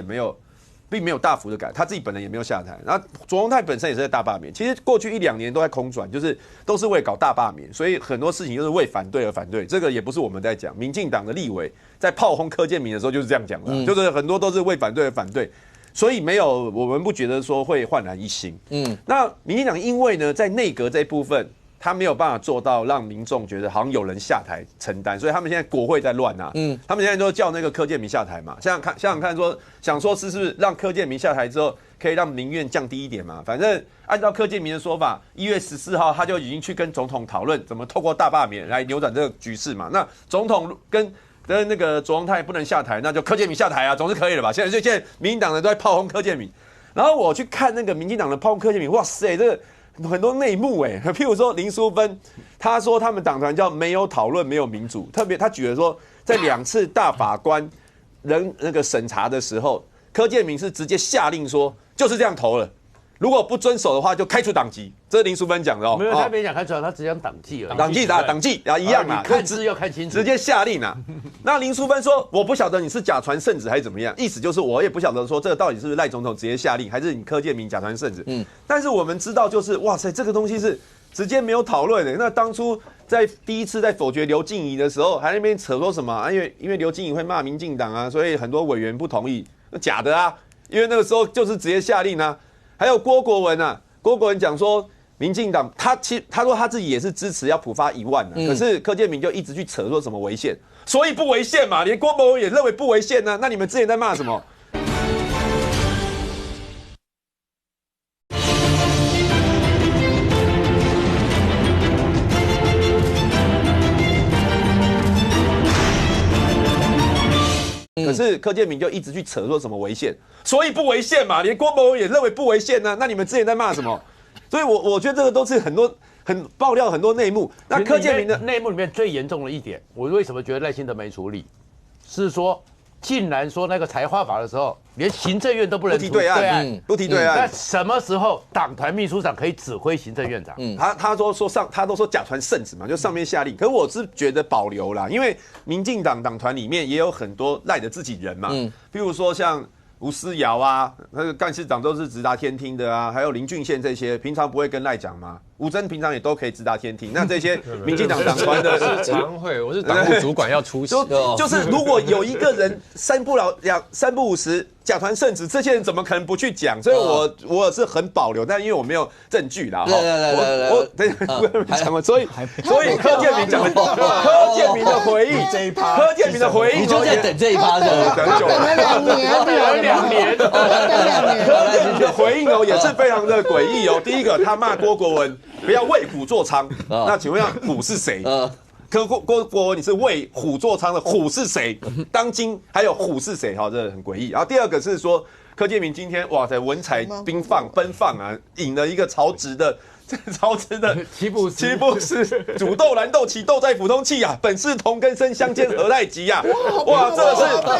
并没有大幅的改，他自己本人也没有下台。然后卓荣泰本身也是在大罢免，其实过去1-2年都在空转，就是都是为搞大罢免，所以很多事情就是为反对而反对。这个也不是我们在讲，民进党的立委在炮轰柯建铭的时候就是这样讲的，就是很多都是为反对而反对，所以没有我们不觉得说会焕然一新。那民进党因为呢在内阁这一部分，他没有办法做到让民众觉得好像有人下台承担，所以他们现在国会在乱啊。他们现在都叫那个柯建铭下台嘛。想想看说，想说是不是让柯建铭下台之后，可以让民怨降低一点嘛？反正按照柯建铭的说法，1月14号他就已经去跟总统讨论怎么透过大罢免来扭转这个局势嘛。那总统跟那个卓荣泰不能下台，那就柯建铭下台啊，总是可以了吧？现在民进党人都在炮轰柯建铭，然后我去看那个民进党的炮轰柯建铭，哇塞，这个。很多内幕譬如说林淑芬，他说他们党团叫没有讨论，没有民主。特别他举了说，在2次大法官那个审查的时候，柯建铭是直接下令说就是这样投了，如果不遵守的话就开除党籍。这是林淑芬讲的哦。没有，他没讲开除，他只讲党纪了。党纪啊，一样啊，看字要看清楚，直接下令啊。那林淑芬说，我不晓得你是假传圣旨还是怎么样，意思就是我也不晓得说这个到底是不是赖总统直接下令，还是你柯建铭假传圣旨。但是我们知道就是哇塞，这个东西是直接没有讨论的。那当初在第一次在否决刘静怡的时候，还在那边扯说什么啊？因为刘静怡会骂民进党啊，所以很多委员不同意，假的啊。因为那个时候就是直接下令啊。还有郭国文啊，郭国文讲说。民进党他说他自己也是支持要普发1万可是柯建铭就一直去扯说什么违宪，所以不违宪嘛，连郭国文也认为不违宪呢。那你们之前在骂什么？可是柯建铭就一直去扯说什么违宪，所以不违宪嘛，连郭国文也认为不违宪呢。那你们之前在骂什么？所以我觉得这个都是很爆料很多内幕。那柯建铭的内幕里面最严重的一点，我为什么觉得赖清德没处理，是说竟然说那个财划法的时候，连行政院都不能不提对岸，不提对岸。那什么时候党团秘书长可以指挥行政院长？他都说假传圣旨嘛，就上面下令。可是我是觉得保留啦，因为民进党党团里面也有很多赖的自己人嘛，譬如说像。吴思瑶啊，那个干事长都是直达天听的啊，还有林俊宪这些，平常不会跟赖讲吗？吴峥平常也都可以直达天听。那这些民进党党团的是常会，我是党务主管要出席。就是如果有一个人3不5时假传圣旨，这些人怎么可能不去讲？所以我是很保留，但因为我没有证据啦。我等一下讲完，所以柯建铭讲的，柯建铭的回忆这一趴，柯建铭的回忆，你就在等这一趴的，等久了。2年，等2年。柯建铭的回应哦，也是非常的诡异哦。第一个，他骂郭国文不要为虎作伥，那请问一下，虎是谁？郭国文，你是为虎作伥的虎是谁？当今还有虎是谁？好，这很诡异。然后第二个是说，柯建铭今天哇塞，文采奔放啊，引了一个曹植的七步诗，煮豆燃豆萁，豆在釜中泣啊，本是同根生，相煎何太急啊！哇，这个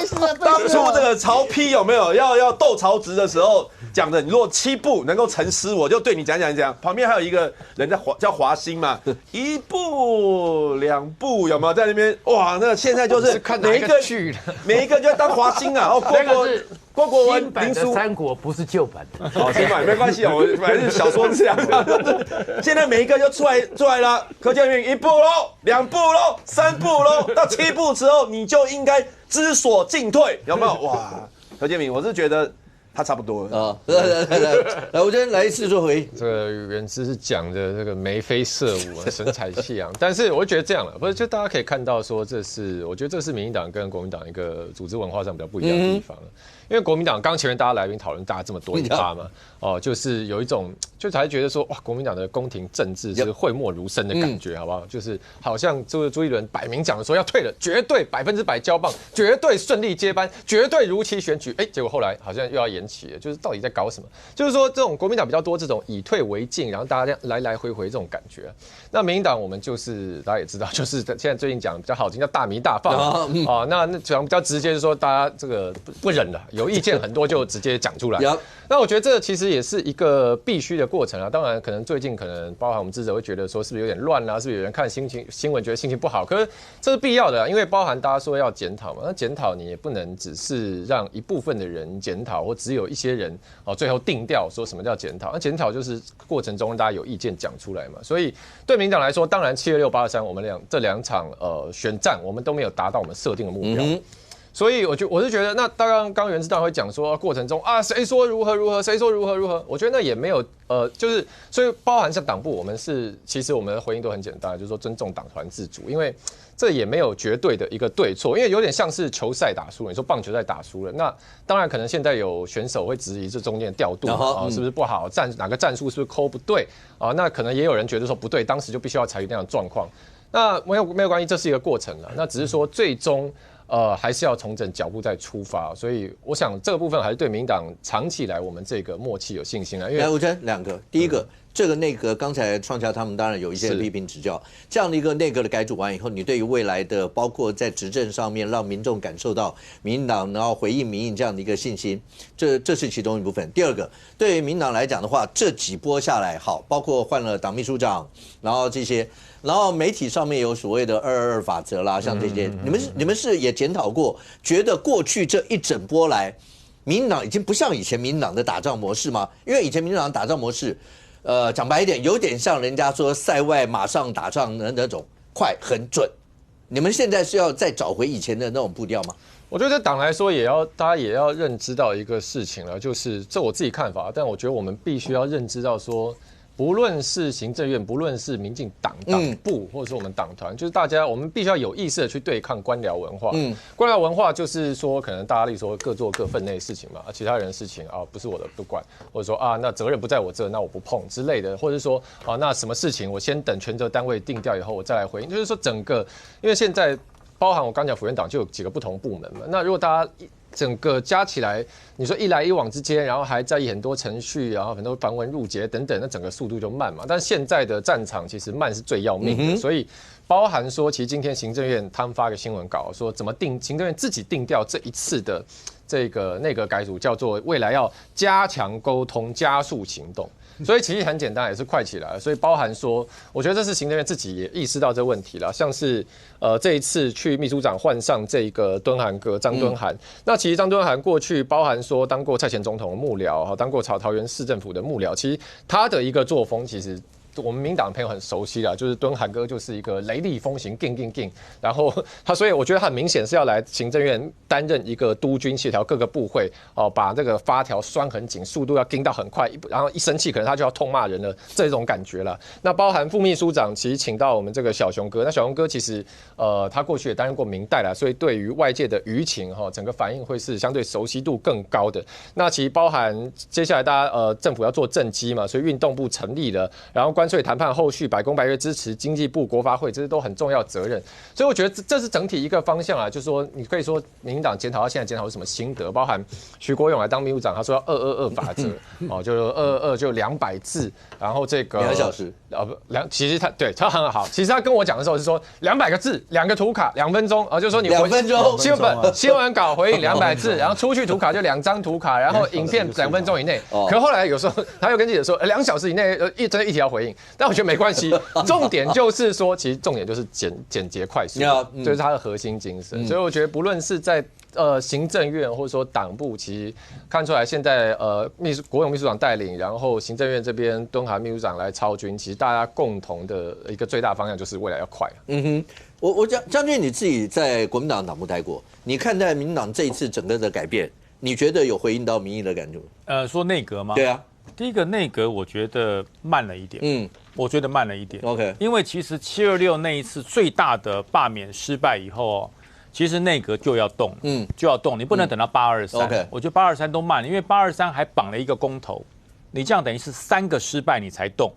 是当初这个曹丕有没有要斗曹植的时候讲的？你如果7步能够成诗，我就对你讲。旁边还有一个人叫华歆嘛，1步2步有没有在那边？哇，那现在就是每一个就要当华歆啊！郭国文新的三国不是旧版的，好，新版没关系啊，我反正小说是这样。现在每一个就出来了，柯建铭1步喽，2步喽，3步喽，到7步之后你就应该知所进退，有没有？哇，柯建铭，我是觉得他差不多了啊。来，我先来一次做回应。这个原之是讲的这个眉飞色舞啊，神采气扬。但是我觉得这样了，不是就大家可以看到说，我觉得这是民进党跟国民党一个组织文化上比较不一样的地方了。因为国民党刚前面大家来宾讨论大家这么多一趴嘛，就是有一种就才觉得说哇，国民党的宫廷政治是讳莫如深的感觉，好不好？就是好像朱立伦摆明讲说要退了，绝对100%交棒，绝对顺利接班，绝对如期选举。结果后来好像又要延期了，就是到底在搞什么？就是说这种国民党比较多这种以退为进，然后大家这样来来回回这种感觉。那民进党我们就是大家也知道，就是现在最近讲比较好听叫大迷大放啊，那讲比较直接就是说大家这个不忍了。有意见很多就直接讲出来。那我觉得这其实也是一个必须的过程啊。当然，可能最近可能包含我们支持者会觉得说是不是有点乱啊？是不是有人看新闻觉得心情不好？可是这是必要的啊，因为包含大家说要检讨嘛。那检讨你也不能只是让一部分的人检讨，或只有一些人最后定调说什么叫检讨。那检讨就是过程中大家有意见讲出来嘛。所以对民进党来说，当然726、823我们这两场选战我们都没有达到我们设定的目标。所以我是觉得，那刚原之当然会讲说过程中啊，谁说如何，谁说如何，我觉得那也没有就是所以包含像党部，其实我们的回应都很简单，就是说尊重党团自主，因为这也没有绝对的一个对错，因为有点像是球赛打输了，你说棒球赛打输了，那当然可能现在有选手会质疑这中间的调度是不是不好，哪个战术是不是抠不对啊？那可能也有人觉得说不对，当时就必须要采取那样的状况，那没有关系，这是一个过程了，那只是说最终。还是要重整脚步再出发，所以我想这个部分还是对民进党长期以来我们这个默契有信心啊。因为吴峥2个，第一个，这个内阁刚才创下他们当然有一些批评指教，这样的一个内阁的改组完以后，你对于未来的包括在执政上面让民众感受到民进党然后回应民意这样的一个信心，这是其中一部分。第二个，对于民进党来讲的话，这几波下来好，包括换了党秘书长，然后这些。然后媒体上面有所谓的222法则啦，像这些，你们是也检讨过，觉得过去这一整波来，民进党已经不像以前民进党的打仗模式吗？因为以前民进党打仗模式，讲白一点，有点像人家说塞外马上打仗的那种快很准。你们现在是要再找回以前的那种步调吗？我觉得对党来说大家也要认知到一个事情了，就是这我自己看法，但我觉得我们必须要认知到说。不论是行政院，不论是民进党党部，或者是我们党团，就是我们必须要有意识的去对抗官僚文化。官僚文化就是说，可能大家例如说各做各分内的事情嘛，其他人的事情不是我的不管，或者说那责任不在我这，那我不碰之类的，或者说那什么事情我先等权责单位定调以后我再来回应，就是说整个，因为现在包含我刚讲府院党就有几个不同部门嘛，那如果大家。整个加起来，你说一来一往之间，然后还在意很多程序，然后很多繁文缛节等等，那整个速度就慢嘛。但现在的战场其实慢是最要命的，所以包含说，其实今天行政院他们发个新闻稿说，怎么行政院自己定调这一次的这个内阁改组，叫做未来要加强沟通，加速行动。所以其实很简单，也是快起来了。所以包含说，我觉得这是行政院自己也意识到这个问题了。像是这一次去秘书长换上这个敦涵哥张敦涵，那其实张敦涵过去包含说当过蔡前总统的幕僚，当过桃园市政府的幕僚，其实他的一个作风其实我们民党的朋友很熟悉啦，就是敦涵哥就是一个雷厉风行，劲，然后他所以我觉得他很明显是要来行政院担任一个督军，协调各个部会把这个发条拴很紧，速度要盯到很快，然后一生气可能他就要痛骂人了，这种感觉了。那包含副秘书长其实请到我们这个小熊哥，那小熊哥其实他过去也担任过民代啦，所以对于外界的舆情整个反应会是相对熟悉度更高的。那其实包含接下来大家政府要做政绩嘛，所以运动部成立了，然后关税谈判后续百公百约支持经济部、国发会，这些都很重要责任。所以我觉得这是整体一个方向啊，就是说你可以说民进党检讨到现在检讨有什么心得，包含徐国勇来当秘书长，他说要222法则就222就200字，然后这个2小时其实他很好，其实他跟我讲的时候是说200个字，2个图卡2分钟就是说你2分钟新闻稿回应200字，然后出去图卡就2张图卡，然后影片2分钟以内。可后来有时候他又跟记者说2小时以内真的一题要回应，但我觉得没关系，重点就是说，其实重点就是简洁快速，这是他的核心精神。所以我觉得不论是在行政院或者说党部，其实看出来现在国勇秘书长带领，然后行政院这边敦涵秘书长来操军，其实大家共同的一个最大方向就是未来要快。我将军你自己在国民党党部待过，你看待民进党这一次整个的改变，你觉得有回应到民意的感觉？说内阁吗？对啊。第一个内阁，我觉得慢了一点。我觉得慢了一点。OK， 因为其实726那一次最大的罢免失败以后，其实内阁就要动，就要动，你不能等到823。OK， 我觉得823都慢了，因为823还绑了一个公投，你这样等于是3个失败你才动。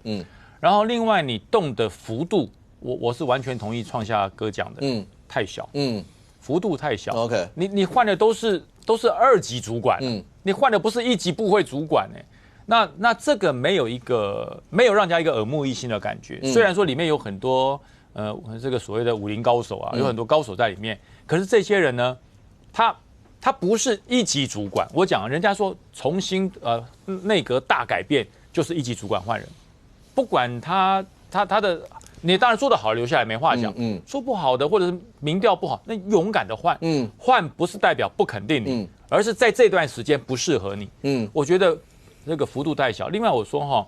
然后另外你动的幅度，我是完全同意创夏哥讲的，太小，幅度太小。OK， 你换的都是2级主管，你换的不是1级部会主管那这个没有让人家一个耳目一新的感觉。虽然说里面有很多这个所谓的武林高手啊，有很多高手在里面，可是这些人呢，他不是1级主管。我讲人家说重新内阁大改变就是1级主管换人，不管他的你当然做得好留下来没话讲，说不好的或者是民调不好，那勇敢的换，换不是代表不肯定你，而是在这段时间不适合你。我觉得那个幅度太小。另外我说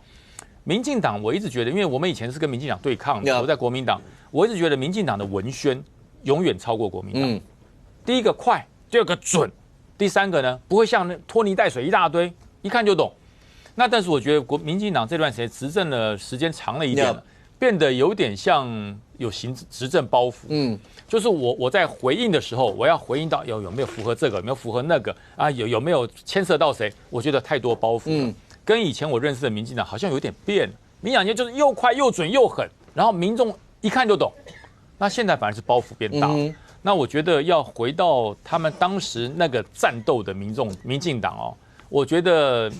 民进党我一直觉得，因为我们以前是跟民进党对抗的，我在国民党，我一直觉得民进党的文宣永远超过国民党。第一个快，第二个准，第三个呢不会像那拖泥带水一大堆，一看就懂。那但是我觉得民进党这段时间执政的时间长了一点了，变得有点像有执政包袱。就是我在回应的时候，我要回应到有没有符合这个，有没有符合那个啊，有没有牵涉到谁？我觉得太多包袱了。跟以前我认识的民进党好像有点变了。民进党就是又快又准又狠，然后民众一看就懂。那现在反而是包袱变大。那我觉得要回到他们当时那个战斗的民进党我觉得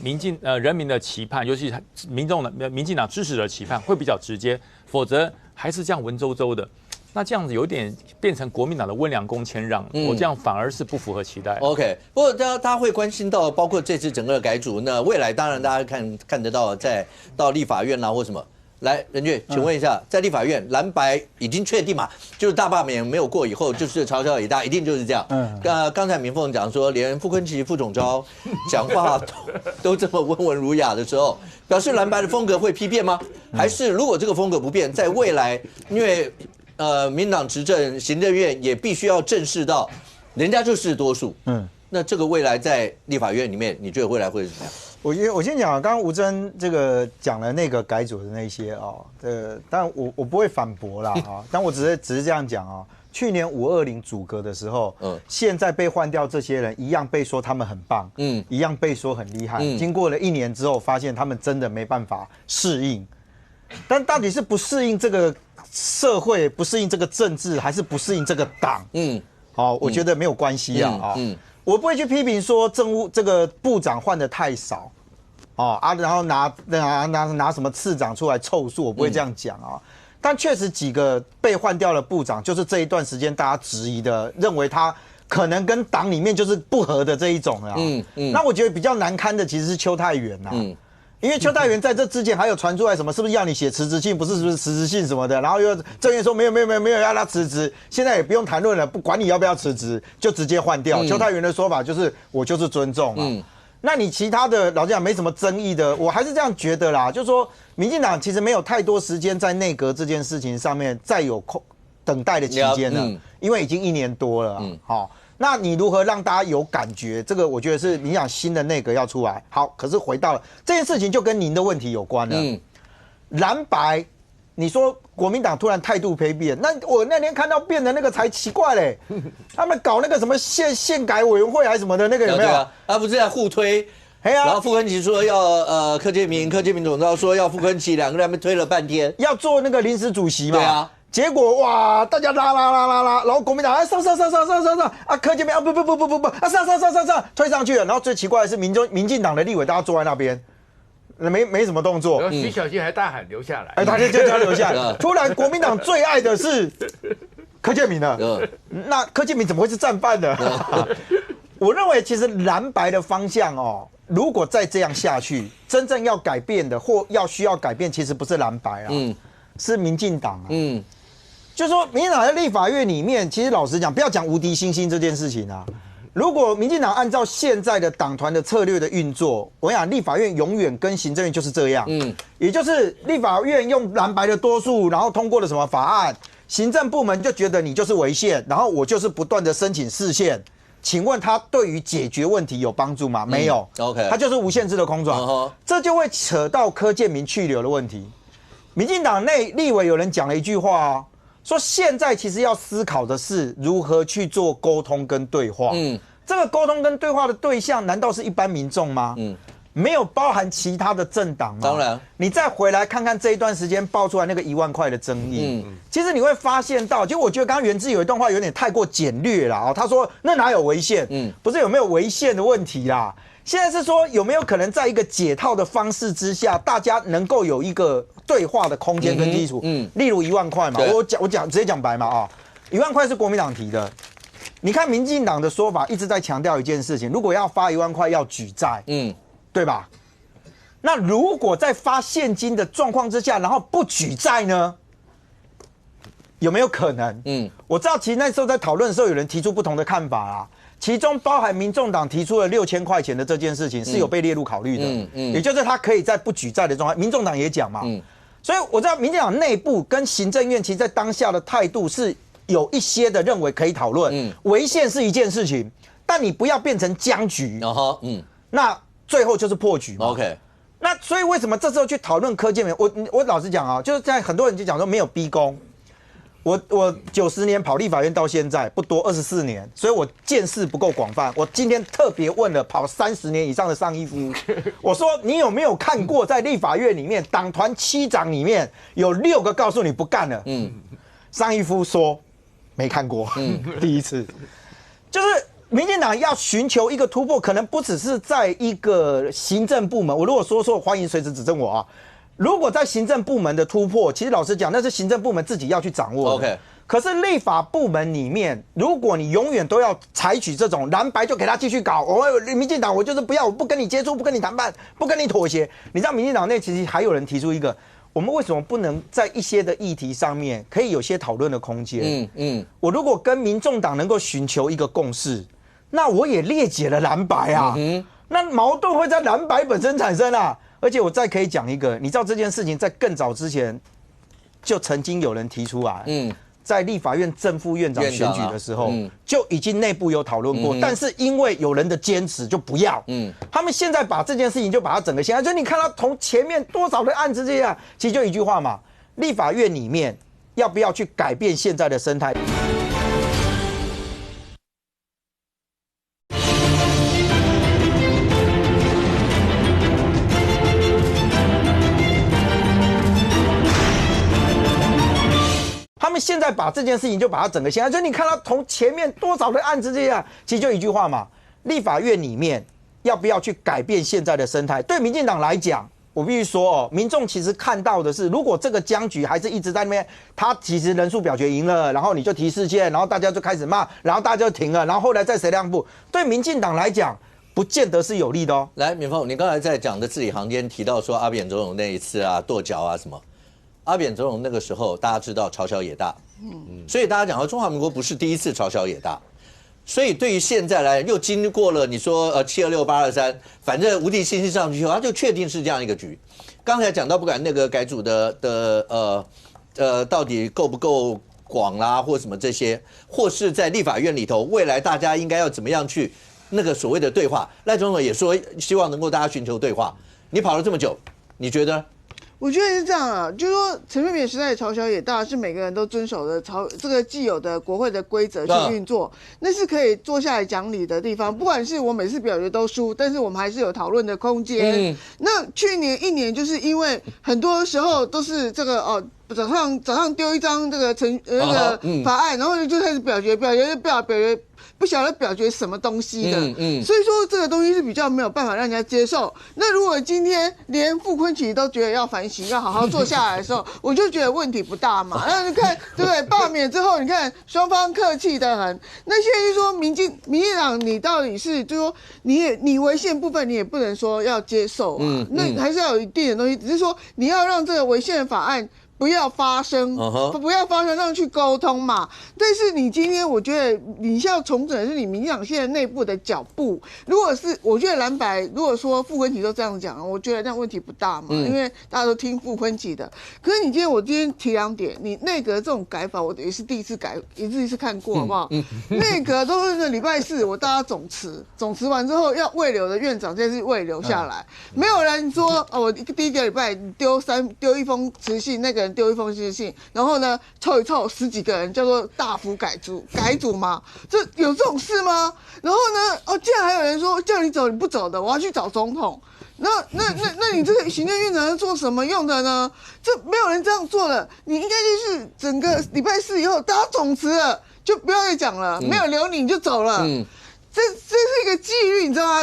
人民的期盼，尤其是民进党支持者的期盼会比较直接，否则还是这样文绉绉的。那这样子有点变成国民党的温良恭谦让，我这样反而是不符合期待。OK， 不过大家会关心到，包括这次整个的改组，那未来当然大家看得到，到立法院啦或什么。来，任俊，请问一下，在立法院蓝白已经确定嘛？就是大罢免没有过以后，就是朝小野大，一定就是这样。刚才明凤讲说，连傅昆萁、副总召讲话都这么温文儒雅的时候，表示蓝白的风格会批变吗？还是如果这个风格不变，在未来，因为民党执政，行政院也必须要正视到，人家就是多数。那这个未来在立法院里面，你觉得未来会是怎么样？我先讲，刚刚吴峥这个讲了那个改组的那些但我不会反驳啦但我只是这样讲去年520组阁的时候，现在被换掉这些人一样被说他们很棒，一样被说很厉害。经过了1年之后，发现他们真的没办法适应。但到底是不适应这个社会，不适应这个政治，还是不适应这个党？我觉得没有关系我不会去批评说政务这个部长换的太少，然后拿什么次长出来凑数，我不会这样讲但确实几个被换掉的部长，就是这一段时间大家质疑的，认为他可能跟党里面就是不合的这一种那我觉得比较难堪的其实是邱泰源因为邱泰源在这之前还有传出来什么，是不是要你写辞职信？不是辞职信什么的，然后又郑源说没有要他辞职，现在也不用谈论了，不管你要不要辞职，就直接换掉。邱泰源的说法就是我就是尊重那你其他的老实讲没什么争议的，我还是这样觉得啦，就是说民进党其实没有太多时间在内阁这件事情上面再有等待的期间了，因为已经1年多了。好，那你如何让大家有感觉？这个我觉得是民进党新的内阁要出来。好，可是回到了这件事情，就跟您的问题有关了。蓝白，你说国民党突然态度丕变，那我那天看到变的那个才奇怪嘞，他们搞那个什么宪改委员会还是什么的那个有没有？他不是在互推？然后傅昆萁说要柯建铭总召说要傅昆萁，两个人还没推了半天，要做那个临时主席嘛。对啊。结果哇，大家拉，然后国民党上啊，柯建铭啊不啊上推上去了，然后最奇怪的是民进党的立委大家坐在那边，没什么动作。然后徐小新还大喊留下来，他就叫他留下来。突然国民党最爱的是柯建铭了，那柯建铭怎么会是战犯呢？我认为其实蓝白的方向哦，如果再这样下去，真正要改变的或需要改变，其实不是蓝白啊，是民进党啊。就是说，民进党在立法院里面，其实老实讲，不要讲无敌星星这件事情啊。如果民进党按照现在的党团的策略的运作，我想立法院永远跟行政院就是这样，也就是立法院用蓝白的多数，然后通过了什么法案，行政部门就觉得你就是违宪，然后我就是不断的申请释宪。请问他对于解决问题有帮助吗？没有。OK， 他就是无限制的空转，这就会扯到柯建铭去留的问题。民进党内立委有人讲了一句话啊。说现在其实要思考的是如何去做沟通跟对话。这个沟通跟对话的对象难道是一般民众吗？没有包含其他的政党吗？当然，你再回来看看这一段时间爆出来那个1万块的争议，其实你会发现到，就我觉得刚刚元智有一段话有点太过简略了啊。他说那哪有违宪？不是有没有违宪的问题啦。现在是说有没有可能在一个解套的方式之下，大家能够有一个对话的空间跟基础，例如1万块嘛，我直接讲白嘛啊，1万块是国民党提的，你看民进党的说法一直在强调一件事情，如果要发1万块要举债，对吧？那如果在发现金的状况之下，然后不举债呢？有没有可能？我知道其实那时候在讨论的时候，有人提出不同的看法啊。其中包含民众党提出了6000块钱的这件事情是有被列入考虑的，也就是他可以在不举债的状态，民众党也讲嘛，所以我知道民进党内部跟行政院其实在当下的态度是有一些的认为可以讨论，违宪是一件事情，但你不要变成僵局，那最后就是破局嘛。OK， 那所以为什么这时候去讨论柯建铭？我老实讲啊，就是在很多人就讲说没有逼宫。我90年跑立法院到现在不多24年，所以我见识不够广泛。我今天特别问了跑30年以上的上一夫，我说你有没有看过在立法院里面党团7长里面有6个告诉你不干了？上一夫说没看过，第一次，就是民进党要寻求一个突破，可能不只是在一个行政部门。我如果说错，欢迎随时指正我啊。如果在行政部门的突破，其实老实讲，那是行政部门自己要去掌握的。OK， 可是立法部门里面，如果你永远都要采取这种蓝白就给他继续搞，民进党我就是不要，我不跟你接触，不跟你谈判，不跟你妥协。你知道民进党内其实还有人提出一个，我们为什么不能在一些的议题上面可以有些讨论的空间？我如果跟民众党能够寻求一个共识，那我也列解了蓝白啊，那矛盾会在蓝白本身产生啊。而且我再可以讲一个，你知道这件事情在更早之前就曾经有人提出来，在立法院正副院长选举的时候，就已经内部有讨论过，但是因为有人的坚持就不要，他们现在把这件事情就把它整个掀开，所以你看到从前面多少的案子这样，其实就一句话嘛，立法院里面要不要去改变现在的生态？他们现在把这件事情就把它整个掀开，所以你看到从前面多少的案子这样，其实就一句话嘛，立法院里面要不要去改变现在的生态？对民进党来讲，我必须说哦，民众其实看到的是，如果这个僵局还是一直在那边，他其实人数表决赢了，然后你就提事件，然后大家就开始骂，然后大家就停了，然后后来再谁让步，对民进党来讲，不见得是有利的哦。来，敏凤，你刚才在讲的字里行间提到说阿扁总统那一次啊，跺脚啊什么。阿扁总统那个时候，大家知道朝小野大，所以大家讲说中华民国不是第一次朝小野大，所以对于现在来，又经过了你说726、823，反正无敌星星上去后，他就确定是这样一个局。刚才讲到，不管那个改组的到底够不够广啦，或什么这些，或是在立法院里头，未来大家应该要怎么样去那个所谓的对话？赖总统也说希望能够大家寻求对话。你跑了这么久，你觉得？我觉得是这样啊，就是说陈水扁时代的朝小野大是每个人都遵守的这个既有的国会的规则去运作，那是可以坐下来讲理的地方。不管是我每次表决都输，但是我们还是有讨论的空间。那去年1年就是因为很多时候都是这个早上丢一张这个法案，然后就开始表决不晓得表决什么东西的，所以说这个东西是比较没有办法让人家接受。那如果今天连傅昆萁都觉得要反省，要好好坐下来的时候，我就觉得问题不大嘛。那你看，对不对？罢免之后，你看双方客气得很。那现在就说民进党，你到底是就说你违宪部分你也不能说要接受啊，那还是要有一定的东西，只是说你要让这个违宪法案不要发生，不要发生，让去沟通嘛。但是你今天，我觉得你要重整的是你民进党现在内部的脚步。如果是我觉得蓝白，如果说傅昆萁都这样讲，我觉得那问题不大嘛，因为大家都听傅昆萁的。可是我今天提2点，你内阁这种改法，我也是第一次看过，好不好？内阁都是礼拜4，我大家总辞完之后要未留的院长，这次未留下来，没有人说我第一个礼拜丢一封辞信，那个丢一封信，然后呢凑一凑10几个人叫做大幅改组嘛，这有这种事吗？然后呢，竟然还有人说叫你走你不走的，我要去找总统。那你这个行政院长是做什么用的呢？这没有人这样做的，你应该就是整个礼拜4以后大家总辞了，就不要再讲了，没有留你就走了。这是一个纪律，你知道吗？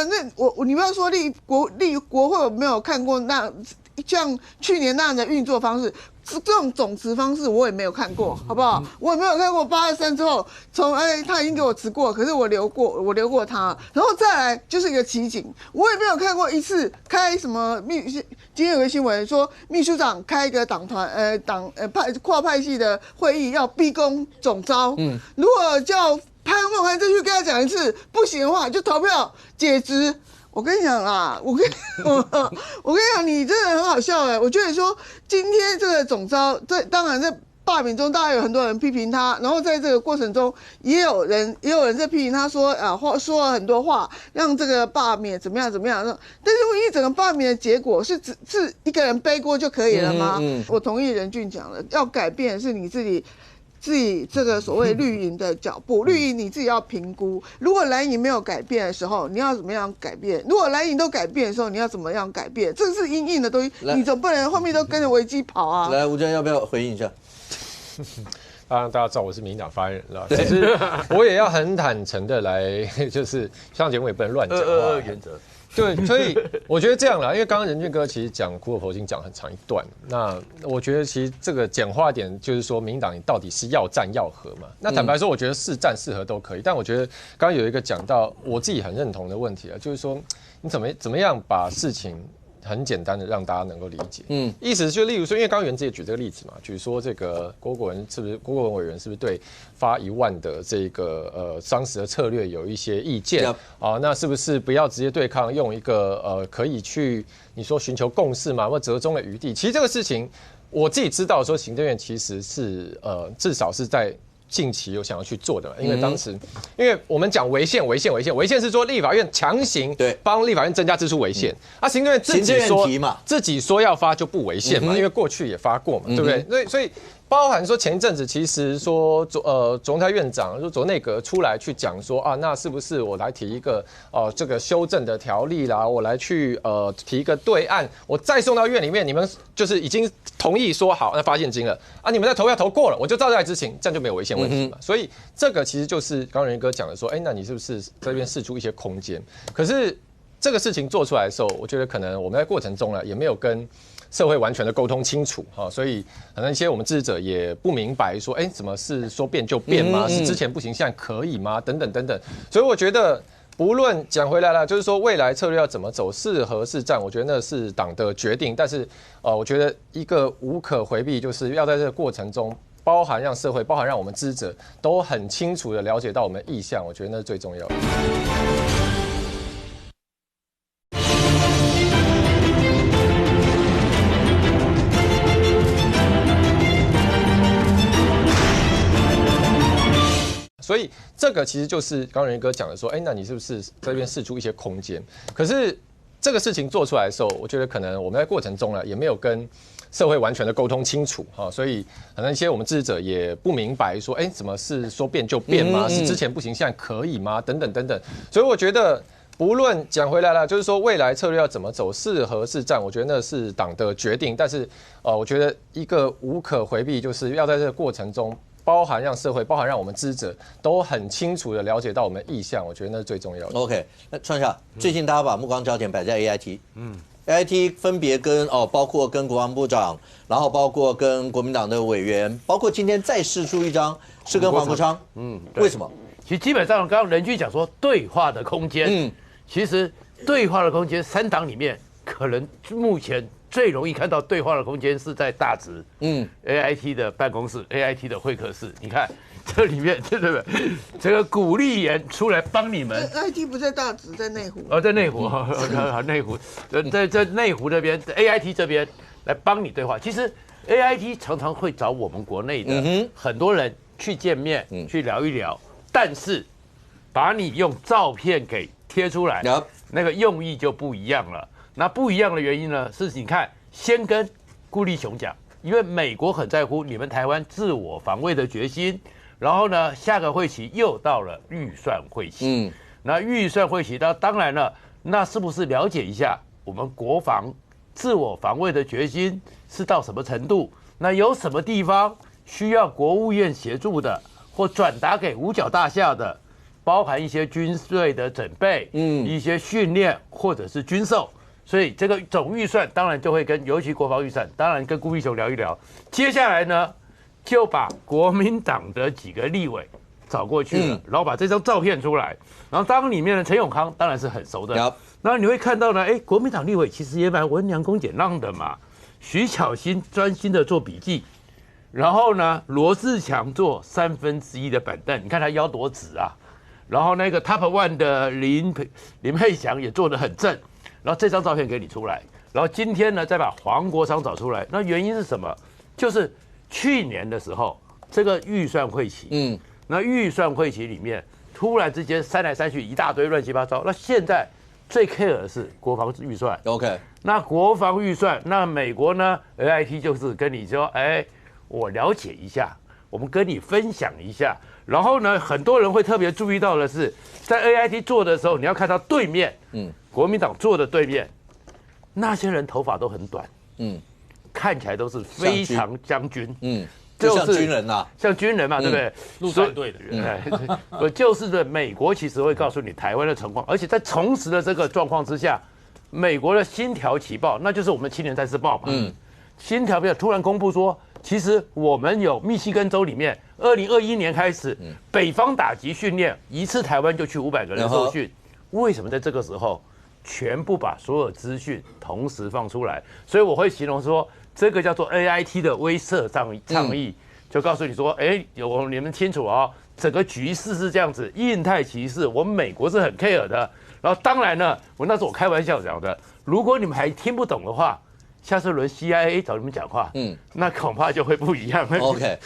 你不要说立国会，我没有看过那像去年那样的运作方式。这种总辞方式我也没有看过，好不好？我也没有看过823之后，他已经给我辞过，可是我留过他，然后再来就是一个奇景，我也没有看过一次开什么今天有个新闻说秘书长开一个跨派系的会议要逼宫总召，如果叫潘孟安再去跟他讲一次，不行的话就投票解职。我跟你讲啦，我跟你讲，你真的很好笑哎！我觉得说今天这个总召，当然在罢免中，大概有很多人批评他，然后在这个过程中，也有人在批评他说说了很多话，让这个罢免怎么样。但是一整个罢免的结果是一个人背锅就可以了吗？我同意任俊讲的，要改变的是你自己这个所谓绿营的脚步，绿营你自己要评估。如果蓝营没有改变的时候，你要怎么样改变？如果蓝营都改变的时候，你要怎么样改变？这是因应的东西，你总不能后面都跟着危机跑啊！来，吴峥要不要回应一下？当然，大家知道我是民进党发言人了，其实我也要很坦诚的来，就是上节目也不能乱讲话。原则。对，所以我觉得这样啦，因为刚刚任俊哥其实讲苦口婆心讲很长一段，那我觉得其实这个简化点就是说，民进党你到底是要战要和嘛？那坦白说，我觉得是战是和都可以，但我觉得刚刚有一个讲到我自己很认同的问题啊，就是说你怎么样把事情很简单的让大家能够理解，意思就例如说，因为刚刚元之也举这个例子嘛，举说这个郭国文委员是不是对发1万的这个当时的策略有一些意见啊？那是不是不要直接对抗，用一个可以去你说寻求共识嘛，或折中的余地？其实这个事情我自己知道说，行政院其实是至少是在近期有想要去做的，因为当时，因为我们讲违宪是说立法院强行帮立法院增加支出违宪，行政院自己说要发就不违宪嘛，因为过去也发过嘛，对不对？所以包含说前一阵子其实说总裁院长就内阁出来去讲说那是不是我来提一个这个修正的条例啦，我来去提一个对案，我再送到院里面，你们就是已经同意说好那发现金了你们在投票投过了，我就照这来执行，这样就没有违宪问题嘛。所以这个其实就是刚刚任哥讲的说，那你是不是在这边释出一些空间？可是这个事情做出来的时候，我觉得可能我们在过程中呢也没有跟社会完全的沟通清楚所以可能一些我们支持者也不明白说，怎么是说变就变吗？是之前不行，现在可以吗？等等。所以我觉得，不论讲回来了，就是说未来策略要怎么走，是和是战，我觉得那是党的决定。但是我觉得一个无可回避，就是要在这个过程中包含让社会，包含让我们知者都很清楚的了解到我们的意向，我觉得那是最重要的。所以这个其实就是刚刚仁哥讲的说，那你是不是这边释出一些空间？可是这个事情做出来的时候，我觉得可能我们在过程中呢，也没有跟社会完全的沟通清楚哈，所以可能一些我们支持者也不明白说，怎么是说变就变吗？是之前不行，现在可以吗？等等等等。所以我觉得，不论讲回来了，就是说未来策略要怎么走，是和是战，我觉得那是党的决定。但是我觉得一个无可回避，就是要在这个过程中。包含让社会，包含让我们知者都很清楚的了解到我们的意向，我觉得那是最重要的。OK， 那创下最近大家把目光焦点摆在 AIT，AIT 分别跟包括跟国防部长，然后包括跟国民党的委员，包括今天再释出一张是跟黄国昌，为什么？其实基本上刚刚仁君讲说对话的空间，其实对话的空间三党里面可能目前。最容易看到对话的空间是在大直，AIT 的办公室，AIT 的会客室。你看这里面，对不对？这个鼓励员出来帮你们。AIT 不在大直，在内湖。在内湖，内湖，在内湖那边 ，AIT 这边来帮你对话。其实 AIT 常常会找我们国内的很多人去见面，去聊一聊，但是把你用照片给贴出来，那个用意就不一样了。那不一样的原因呢，是你看，先跟顾立雄讲，因为美国很在乎你们台湾自我防卫的决心，然后呢，下个会期又到了预算会期，那预算会期，当然了，那是不是了解一下我们国防自我防卫的决心是到什么程度？那有什么地方需要国务院协助的，或转达给五角大厦的，包含一些军队的准备，一些训练或者是军售。所以这个总预算当然就会尤其国防预算，当然跟顾立雄聊一聊。接下来呢，就把国民党的几个立委找过去了，然后把这张照片出来。然后当里面的陈永康当然是很熟的，然后你会看到呢，国民党立委其实也蛮温良恭俭让的嘛。徐巧芯专心的做笔记，然后呢，罗志强做1/3的板凳，你看他腰多直啊。然后那个 Top One 的林佩祥也做得很正。然后这张照片给你出来，然后今天呢再把黄国昌找出来，那原因是什么？就是去年的时候这个预算会期，那预算会期里面突然之间删来删去一大堆乱七八糟，那现在最 care 的是国防预算 ，OK， 那国防预算，那美国呢 AIT 就是跟你说，我了解一下，我们跟你分享一下，然后呢很多人会特别注意到的是，在 AIT 做的时候，你要看到对面，国民党坐的对面，那些人头发都很短，看起来都是非常将军，就像军人啊，像军人嘛，对不对？陆战队的人，就是的，美国其实会告诉你台湾的情况，而且在重拾的这个状况之下，美国的星条旗报，那就是我们青年战士报嘛，星条报突然公布说，其实我们有密西根州里面，2021年开始，北方打击训练一次台湾就去500个人受训。为什么在这个时候全部把所有资讯同时放出来？所以我会形容说，这个叫做 AIT 的威慑倡议，就告诉你说，你们清楚哦，整个局势是这样子，印太局势我们美国是很 care 的。然后当然呢，那是我开玩笑讲的，如果你们还听不懂的话，下次轮 CIA 找你们讲话，那恐怕就会不一样。OK，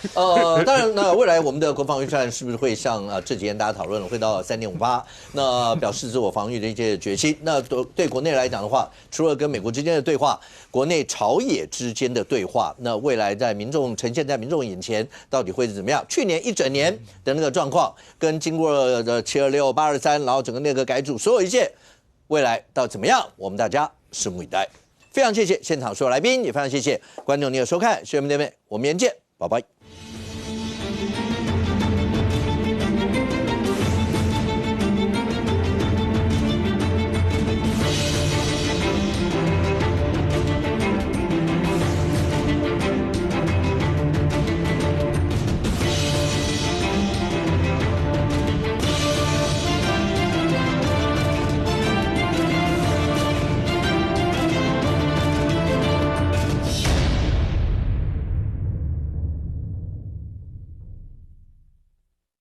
当然呢，未来我们的国防预算是不是会像这几天大家讨论了，会到3.58%？那表示自我防御的一些决心。那对国内来讲的话，除了跟美国之间的对话，国内朝野之间的对话，那未来在呈现在民众眼前，到底会是怎么样？去年一整年的那个状况，跟经过的726、823，然后整个内阁改组，所有一切，未来到底怎么样？我们大家拭目以待。非常谢谢现场所有来宾，也非常谢谢观众您的收看，学员们，我们明天见，拜拜。